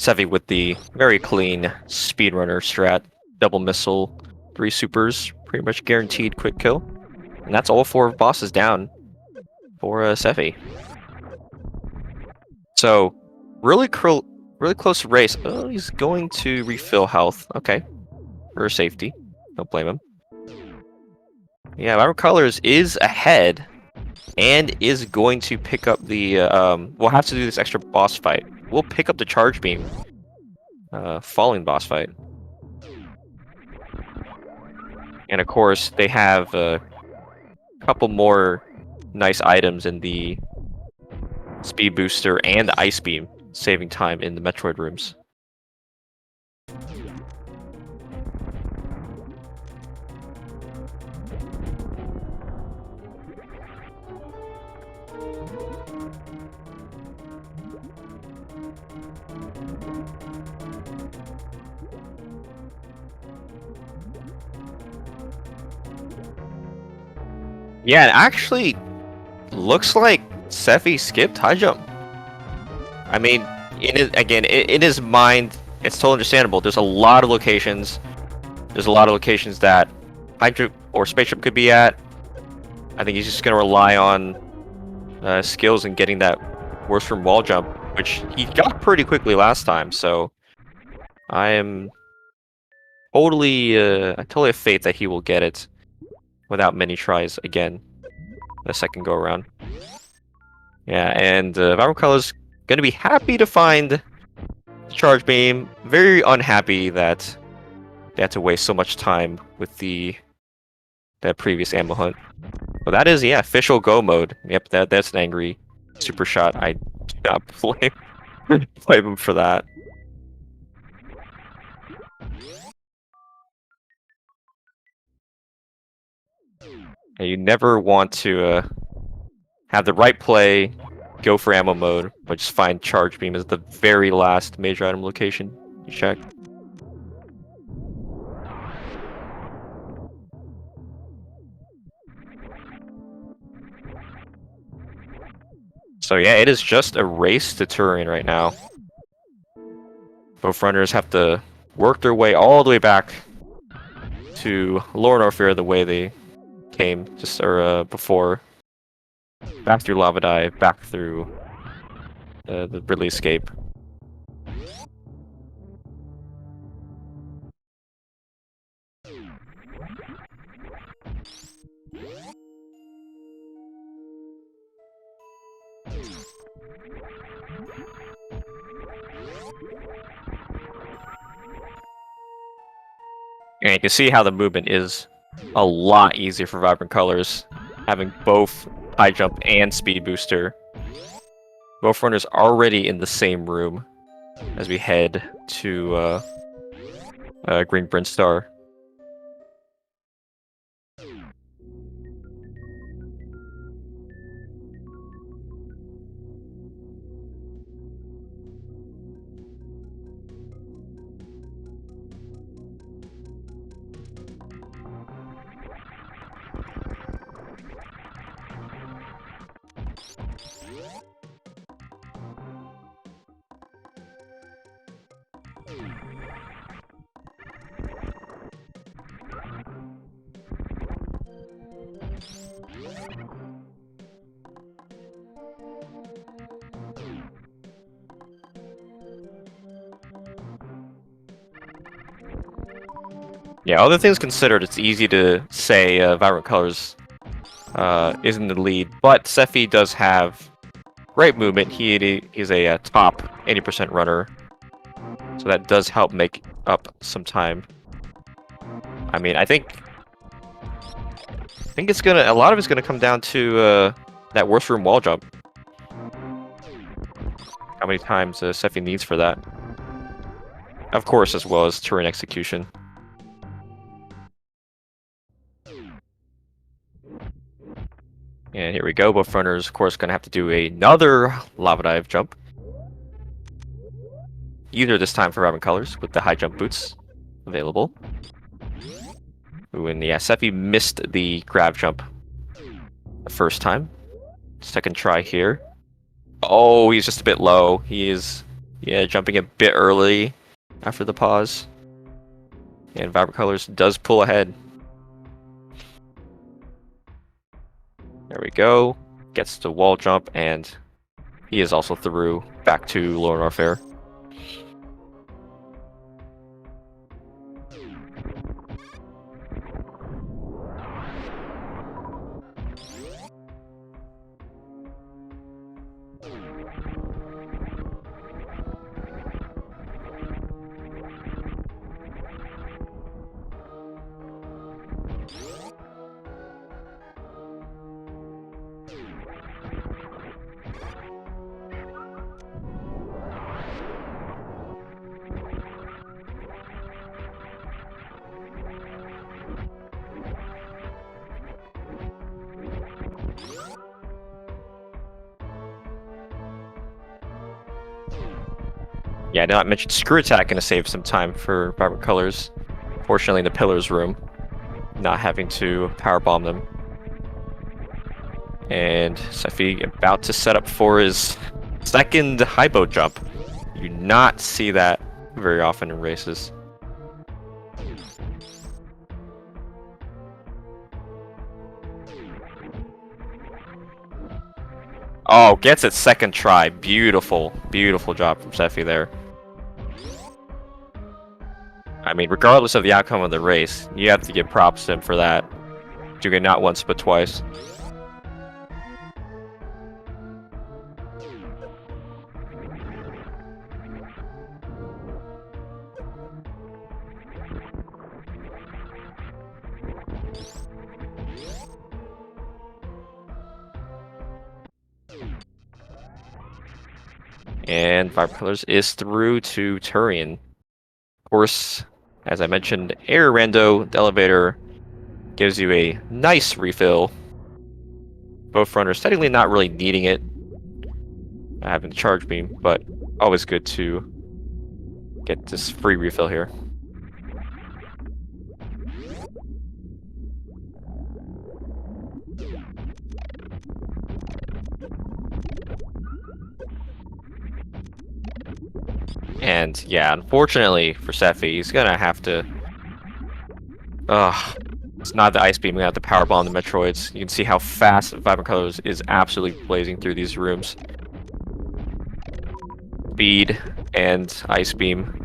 Sevi with the very clean speedrunner strat, double missile, 3 supers, pretty much guaranteed quick kill. And that's all 4 bosses down for Sevi. So, really close race. Oh, he's going to refill health. Okay. For safety. Don't blame him. Yeah, Vibrant Colors is ahead and is going to pick up the... we'll have to do this extra boss fight. We'll pick up the charge beam. Falling boss fight. And of course, they have a couple more nice items in the speed booster and the ice beam, saving time in the Metroid rooms. Yeah, it actually looks like Sefi skipped high jump. I mean, in his mind, it's totally understandable. There's a lot of locations. There's a lot of locations that high jump or spaceship could be at. I think he's just gonna rely on skills and getting that worse from wall jump, which he got pretty quickly last time. So I am I totally have faith that he will get it without many tries again the second go around. Yeah, and Vibrant Color's gonna be happy to find the charge beam. Very unhappy that they had to waste so much time with that previous ammo hunt. Well, that is, yeah, official go mode. Yep, that's an angry super shot. I do not blame him for that. And you never want to have the right play, go for ammo mode, but just find charge beam as the very last major item location you check. So yeah, it is just a race to Turin right now. Both runners have to work their way all the way back to Lower Norfair the way they came just before. Back through Lava Dive, back through the Ridley Escape. And you can see how the movement is a lot easier for Vibrant Colors, having both high jump and speed booster. Both runners already in the same room as we head to Green Brinstar. Yeah, other things considered, it's easy to say Vibrant Colors is in the lead, but Sefi does have great movement. He's a top 80% runner, so that does help make up some time. I mean, I think it's a lot of it's gonna come down to that worst room wall jump. How many times Sefi needs for that? Of course, as well as Turin execution. And here we go. Both runners, of course, gonna have to do another lava dive jump. Either this time for Vibrant Colors with the high jump boots available. Ooh, and yeah, Sefi missed the grab jump the first time. Second try here. Oh, he's just a bit low. He's Yeah, jumping a bit early after the pause. And Vibrant Colors does pull ahead. There we go. Gets to wall jump, and he is also through back to Lower North Fair. Yeah, I did not mention Screw Attack, gonna save some time for Vibrant Colors. Fortunately, in the Pillars room, not having to power bomb them. And Sephi about to set up for his second high boat jump. You do not see that very often in races. Oh, gets it second try. Beautiful, beautiful job from Sephi there. I mean, regardless of the outcome of the race, you have to give props to him for that. Doing it not once, but twice. And Vibrant Colors is through to Turian. Of course, as I mentioned, Air Rando, the elevator gives you a nice refill. Both runners technically not really needing it. Having the charge beam, but always good to get this free refill here. And yeah, unfortunately for Sephi, he's gonna have to. It's not the ice beam. We have to power bomb the Metroids. You can see how fast Vibrant Colors is absolutely blazing through these rooms. Speed and ice beam.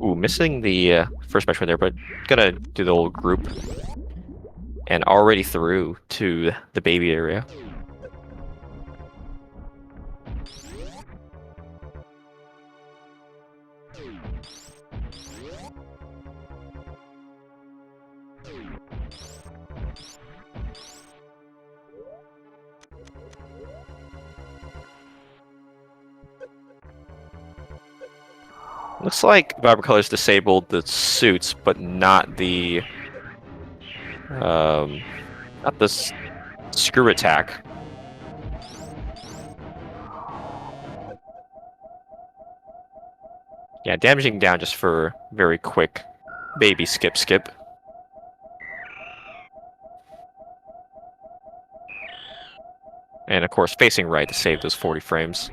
Ooh, missing the first Metroid there, but gonna do the old group. And already through to the baby area. Looks like Vibrant Colors disabled the suits, but not the screw attack. Yeah, damaging down just for very quick baby skip. And of course, facing right to save those 40 frames.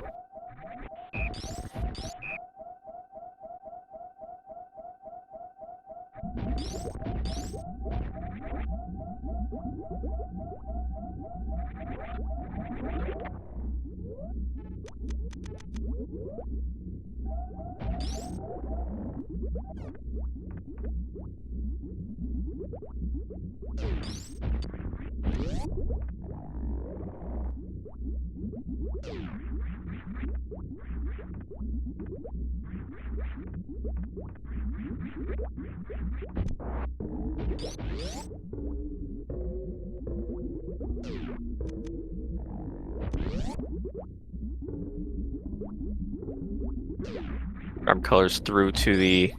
Vibrant Colors through to the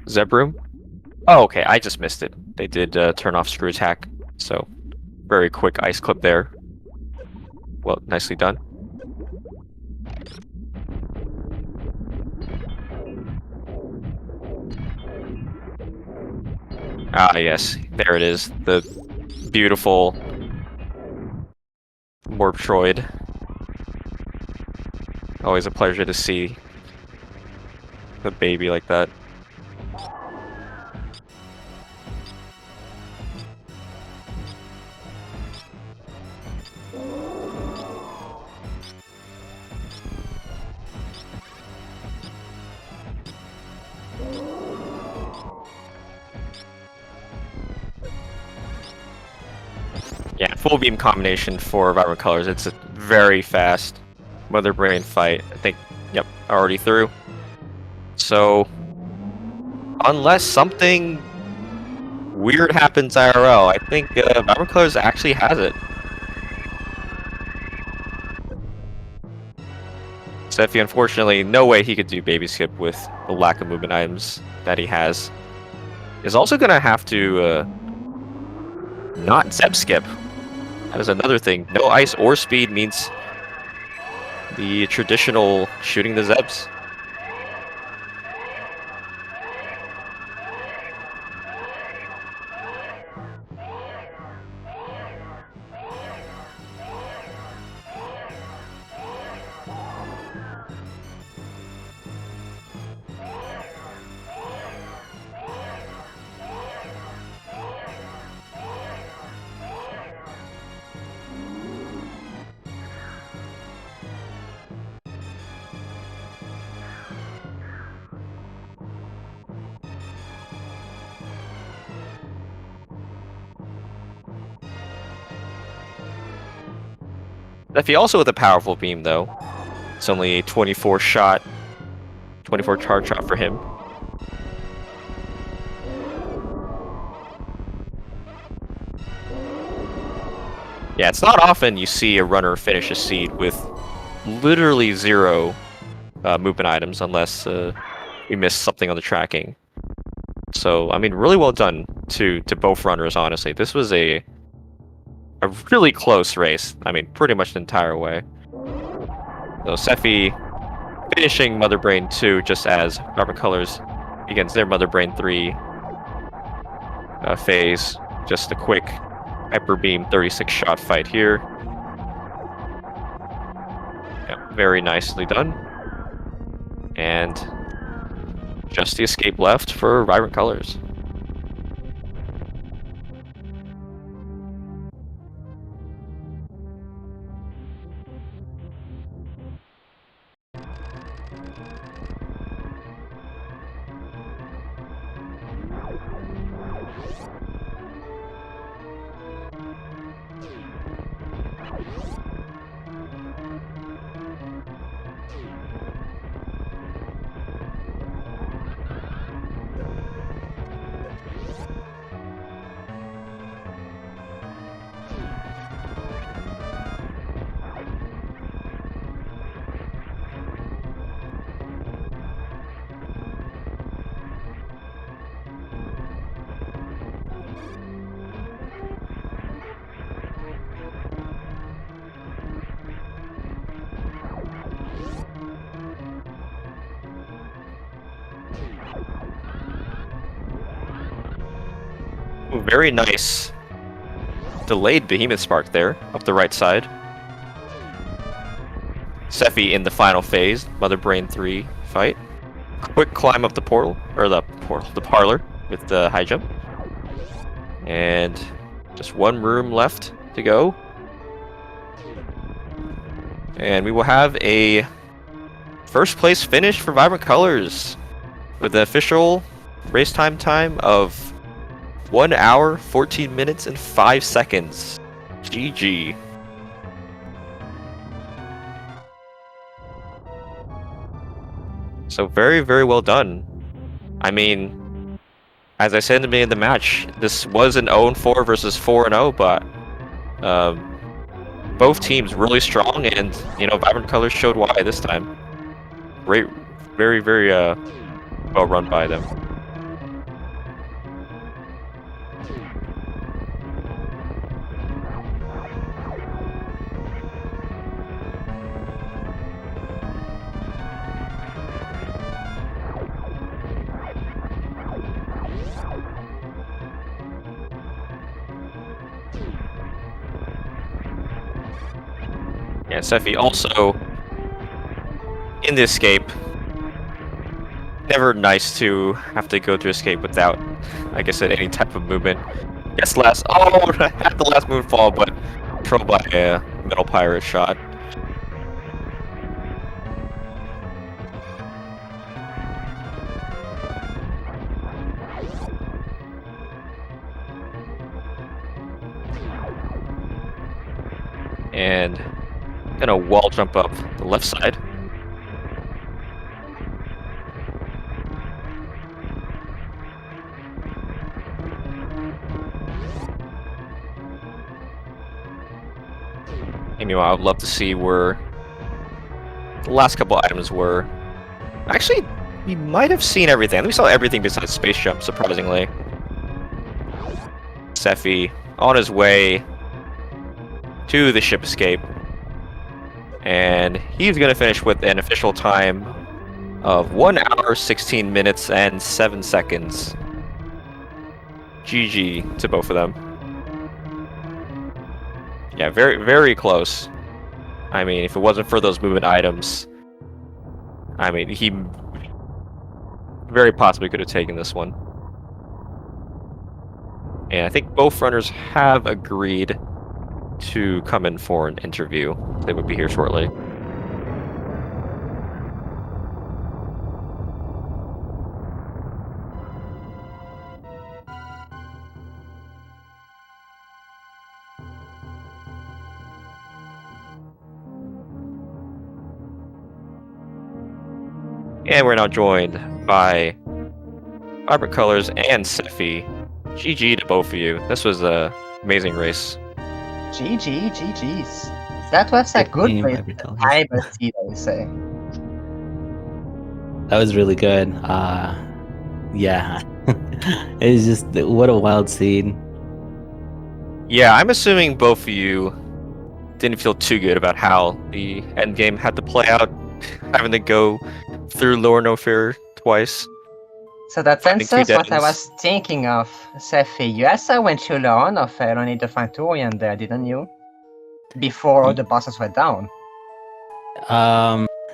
Zeb room. Oh, okay, I just missed it. They did turn off screw attack, so very quick ice clip there. Well, nicely done. Ah, yes, there it is. The beautiful Metroid. Always a pleasure to see the baby like that. Yeah, full beam combination for Vibrant Colors. It's a very fast Mother Brain fight. I think, yep, already through. So, unless something weird happens IRL, I think Vibrant Colors actually has it. Sephi, unfortunately, no way he could do Baby Skip with the lack of movement items that he has. Is also gonna have to not Zeb Skip. That is another thing. No ice or speed means the traditional shooting the Zebs. Sephi also with a powerful beam though. It's only a 24 charge shot for him. Yeah, it's not often you see a runner finish a seed with literally zero movement items unless we missed something on the tracking. So, I mean, really well done to both runners, honestly. This was a really close race. I mean, pretty much the entire way. So, Sephi finishing Mother Brain 2 just as Vibrant Colors begins their Mother Brain 3 phase. Just a quick Hyper Beam 36 shot fight here. Yeah, very nicely done. And just the escape left for Vibrant Colors. Ooh, very nice delayed Behemoth Spark there, up the right side. Sephi in the final phase, Mother Brain 3 fight. Quick climb up the portal, or the parlor with the high jump. And just one room left to go. And we will have a first place finish for Vibrant Colors with the official race time of 1 hour, 14 minutes, and 5 seconds. GG. So very, very well done. I mean, as I said in the beginning of the match, this was an 0-4 versus 4-0, but both teams really strong, and you know, Vibrant Colors showed why this time. Great, very, very well run by them. Yeah, Sephi also in the escape. Never nice to have to go to escape without, like I said, any type of movement. Yes, last. Oh, had the last move fall, but controlled by a metal pirate shot. And gonna wall jump up the left side. And meanwhile, I would love to see where the last couple items were. Actually, we might have seen everything. We saw everything besides space jump, surprisingly. Sephi on his way to the ship escape. And he's going to finish with an official time of 1 hour, 16 minutes, and 7 seconds. GG to both of them. Yeah, very, very close. I mean, if it wasn't for those movement items, I mean, he very possibly could have taken this one. And I think both runners have agreed to come in for an interview. They would be here shortly. And we're now joined by Vibrant Colors and Sephi. GG to both of you. This was an amazing race. GG's. That was a good race. I would say. That was really good. Yeah. It was just, what a wild scene. Yeah, I'm assuming both of you didn't feel too good about how the end game had to play out, having to go through Lower No Fear twice. So that answers what I was thinking of, Sephi. You also went to Lower No Fear only to find Torian there, didn't you? Before all the bosses were down.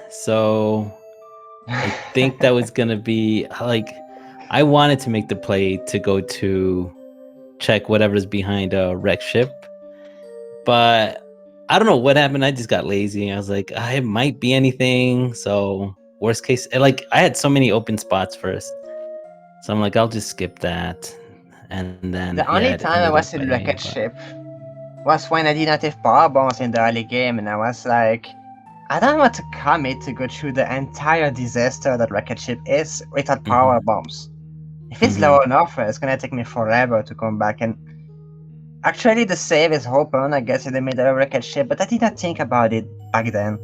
So I think that was gonna be like, I wanted to make the play to go to check whatever's behind a wreck ship, but I don't know what happened. I just got lazy. I was like, it might be anything. So worst case, like I had so many open spots first, so I'm like, I'll just skip that. And then the only time I was in the wreckage ship was when I did not have power bombs in the early game, and I was like, I don't want to commit to go through the entire disaster that wreckage ship is without power bombs. If it's low enough, it's gonna take me forever to come back. And actually, the save is open, I guess, in the middle of wreckage ship, but I did not think about it back then.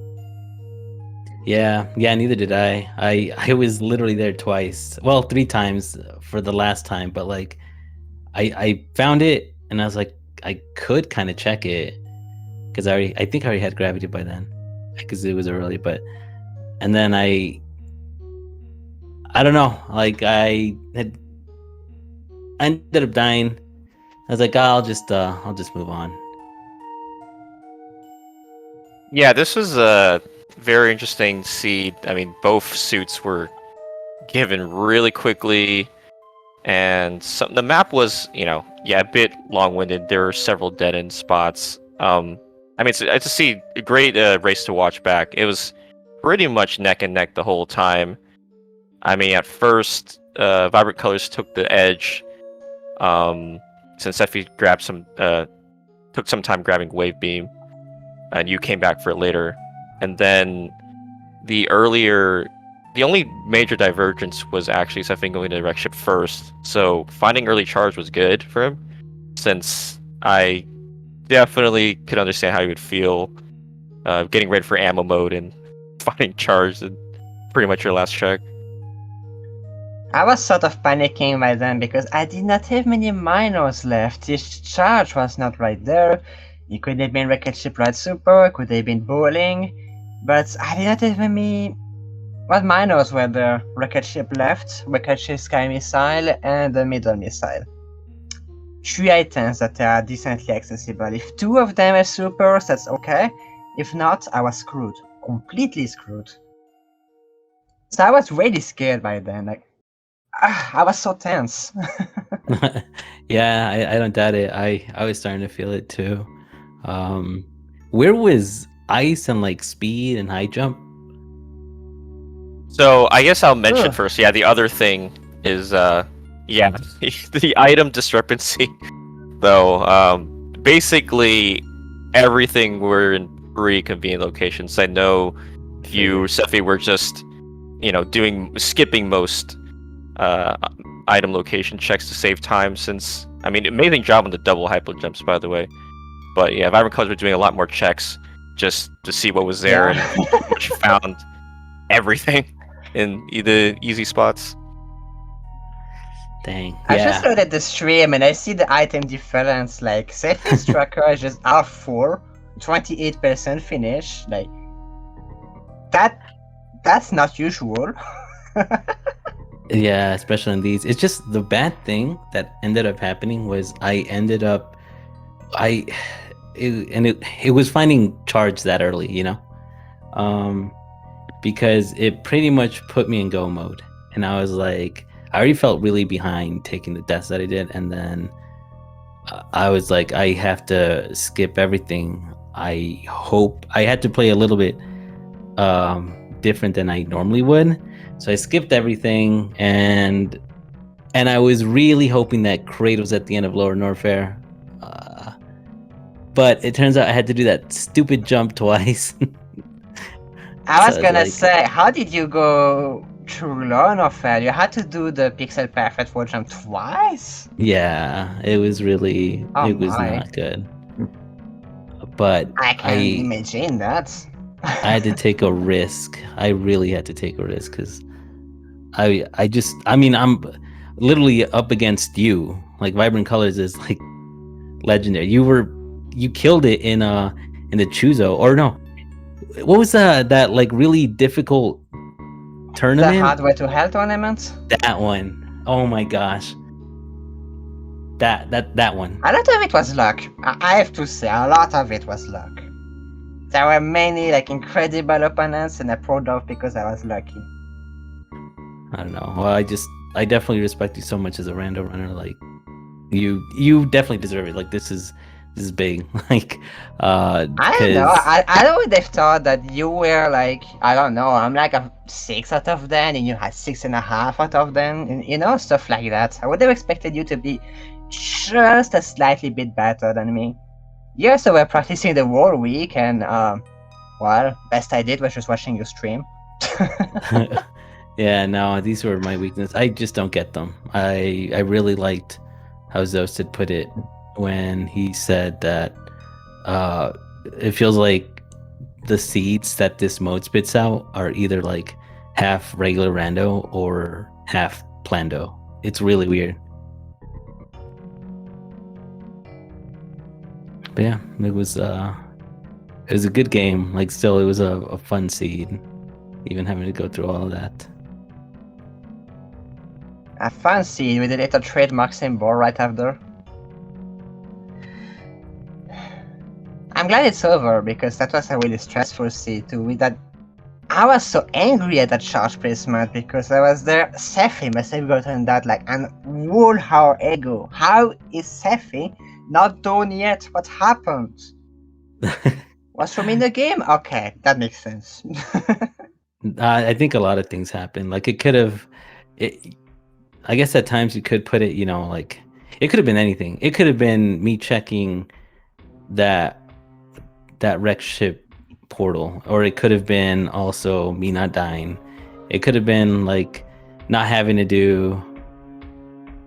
Yeah, neither did I. I was literally there twice. Well, 3 times for the last time, but like I found it and I was like, I could kind of check it because I think I already had gravity by then because it was early, and then I don't know, like I ended up dying. I was like, I'll just move on. Yeah, this was a very interesting seed. I mean, both suits were given really quickly, and the map was, a bit long-winded. There were several dead-end spots. I mean, it's a great race to watch back. It was pretty much neck and neck the whole time. I mean, at first, Vibrant Colors took the edge, since Sephi took some time grabbing Wave Beam, and you came back for it later. And then the only major divergence was actually Sephi going to wreck ship first. So finding early charge was good for him, since I definitely could understand how he would feel getting ready for ammo mode and finding charge and pretty much your last check. I was sort of panicking by then because I did not have many minors left. His charge was not right there. It could have been Wreckage Ship Ride Super, it could have been Bowling, but I did not have any. What minors were there? Wreckage Ship left, Wreckage Ship Sky Missile, and the Middle Missile. 3 items that are decently accessible. If 2 of them are supers, that's okay. If not, I was screwed. Completely screwed. So I was really scared by then. Like, I was so tense. Yeah, I don't doubt it. I was starting to feel it too. Where was ice and like speed and high jump? So I guess I'll mention Ugh. first. Yeah, the other thing is the item discrepancy. Though basically everything were in pretty convenient locations. I know you, Sephi, were just skipping most item location checks to save time. Since I mean, amazing job on the double hyper jumps, by the way. But yeah, Vibrant Colors were doing a lot more checks just to see what was there, Yeah. and pretty much found everything in the easy spots. Dang. I just Yeah. looked at the stream and I see the item difference. Like, Sephi's tracker is just R4, 28% finish. Like, that's not usual. Yeah, especially in these. It's just the bad thing that ended up happening was it was finding charge that early, because it pretty much put me in go mode, and I was like, I already felt really behind taking the deaths that I did, and then I was like, I have to skip everything. I hope I had to play a little bit different than I normally would. So I skipped everything, and I was really hoping that Kratos was at the end of Lower Norfair. But it turns out I had to do that stupid jump twice. I was So gonna like, say, how did you go through Lower Norfair? You had to do the pixel perfect wall jump twice? yeah, it was Oh was my. not good. But I can imagine that. I had to take a risk. I really had to take a risk because I mean, I'm literally up against you. Like, Vibrant Colors is like legendary. You killed it in the Chuzo, or no? What was that like really difficult The tournament? hardware to hell tournament? That one. Oh my gosh. That one. A lot of it was luck. I have to say, a lot of it was luck. There were many like incredible opponents, and I pulled off because I was lucky. I don't know. Well, I definitely respect you so much as a rando runner. Like, you definitely deserve it. Like, this is big. Like, I don't know. I would have thought that you were like, I don't know, I'm like a 6 out of 10 and you had 6.5 out of 10 and stuff like that. I would have expected you to be just a slightly bit better than me. Yeah, so we're practicing the whole week, and well, best I did was just watching you stream. Yeah, no, these were my weakness. I just don't get them. I really liked how Zosted put it when he said that it feels like the seeds that this mode spits out are either like half regular rando or half plando. It's really weird. But yeah, it was a good game. Like, still, it was a fun seed, even having to go through all of that. A fun scene with a little trademark symbol right after. I'm glad it's over because that was a really stressful scene too. With that, I was so angry at that charge placement because I was there. Sephi must have gotten that like an whole hour ago. How is Sephi not done yet? What happened? Was from in the game? Okay, that makes sense. I think a lot of things happened. Like, it could have. I guess at times you could put it, like, it could have been anything. It could have been me checking that wreck ship portal, or it could have been also me not dying. It could have been like not having to do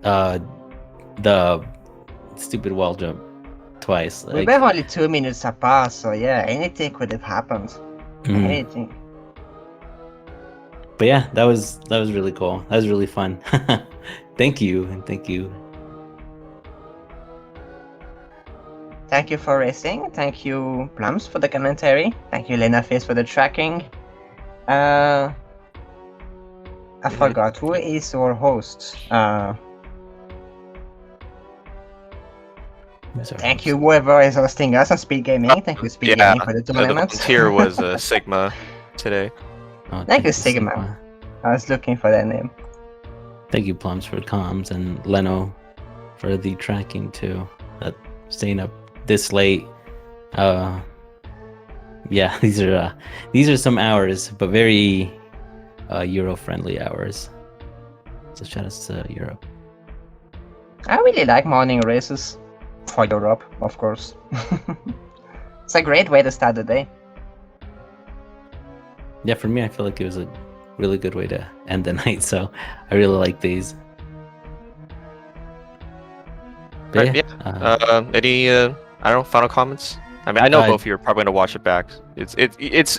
the stupid wall jump twice. We Like, were only 2 minutes apart, so yeah, anything could have happened. Anything. But yeah, that was really cool. That was really fun. Thank you, and thank you. Thank you for racing. Thank you, Plums, for the commentary. Thank you, Lena Face, for the tracking. I forgot, who is our host? Thank you, whoever is hosting us on Speed Gaming. Thank you, Speed Gaming, for the The tournament. volunteer was Sigma today. Oh, Thank you, Sigma. I was looking for that name. Thank you, Plums, for comms, and Leno for the tracking too. Staying up this late. Yeah, these are some hours, but very Euro friendly hours. So shout out to Europe. I really like morning races. For Europe, of course. It's a great way to start the day. Yeah, for me, I feel like it was a really good way to end the night. So I really like these. But Any I don't know, final comments? I mean, I know both of you are probably gonna watch it back. It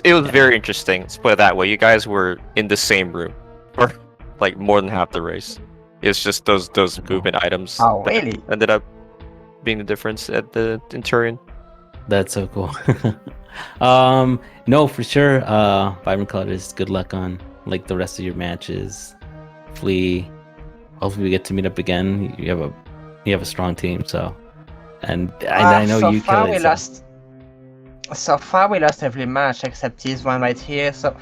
was very interesting. Let's put it that way. You guys were in the same room for like more than half the race. It's just those movement items Oh, that really? ended up being the difference at the Centurion. That's so cool. No, for sure. Vibrant Colors, good luck on like the rest of your matches. Hopefully we get to meet up again. You have a strong team, so and I know so you far kill we it. lost. So far we lost every match except this one right here. So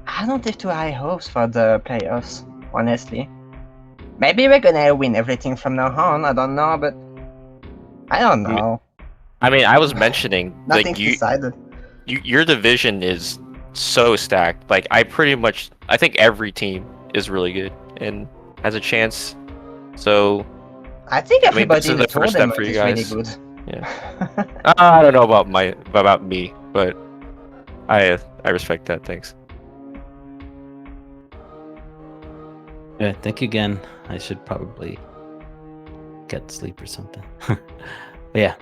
I don't have too high hopes for the playoffs, honestly. Maybe we're gonna win everything from now on. I don't know, but I don't know. I mean, I was mentioning Nothing's like decided. your division is so stacked. Like I think every team is really good and has a chance. So I think everybody this is in the the first step tournament for you is really guys. good. Yeah. I don't know about me, but I respect that. Thanks. Yeah, thank you again. I should probably get sleep or something. But yeah.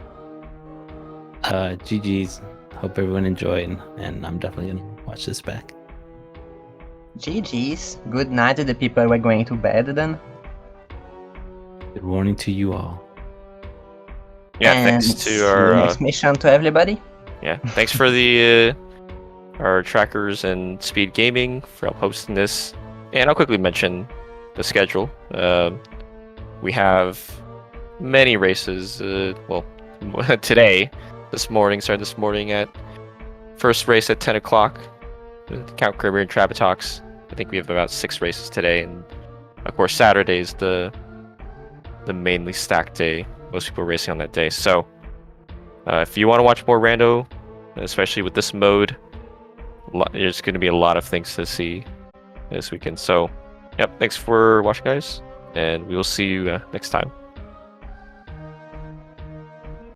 GG's. Hope everyone enjoyed, and I'm definitely gonna watch this back. GG's. Good night to the people who are going to bed then. Good morning to you all. Yeah, and thanks see to you our next mission to everybody. yeah, thanks for the our trackers and Speed Gaming for hosting this. And I'll quickly mention the schedule. We have many races. Well, today, started this morning at first race at 10 o'clock. Count Caribbean Trapper Talks. I think we have about 6 races today, and of course Saturday is the mainly stacked day. Most people are racing on that day. So if you want to watch more rando, especially with this mode, there's going to be a lot of things to see this weekend. So, yep, thanks for watching, guys, and we will see you next time.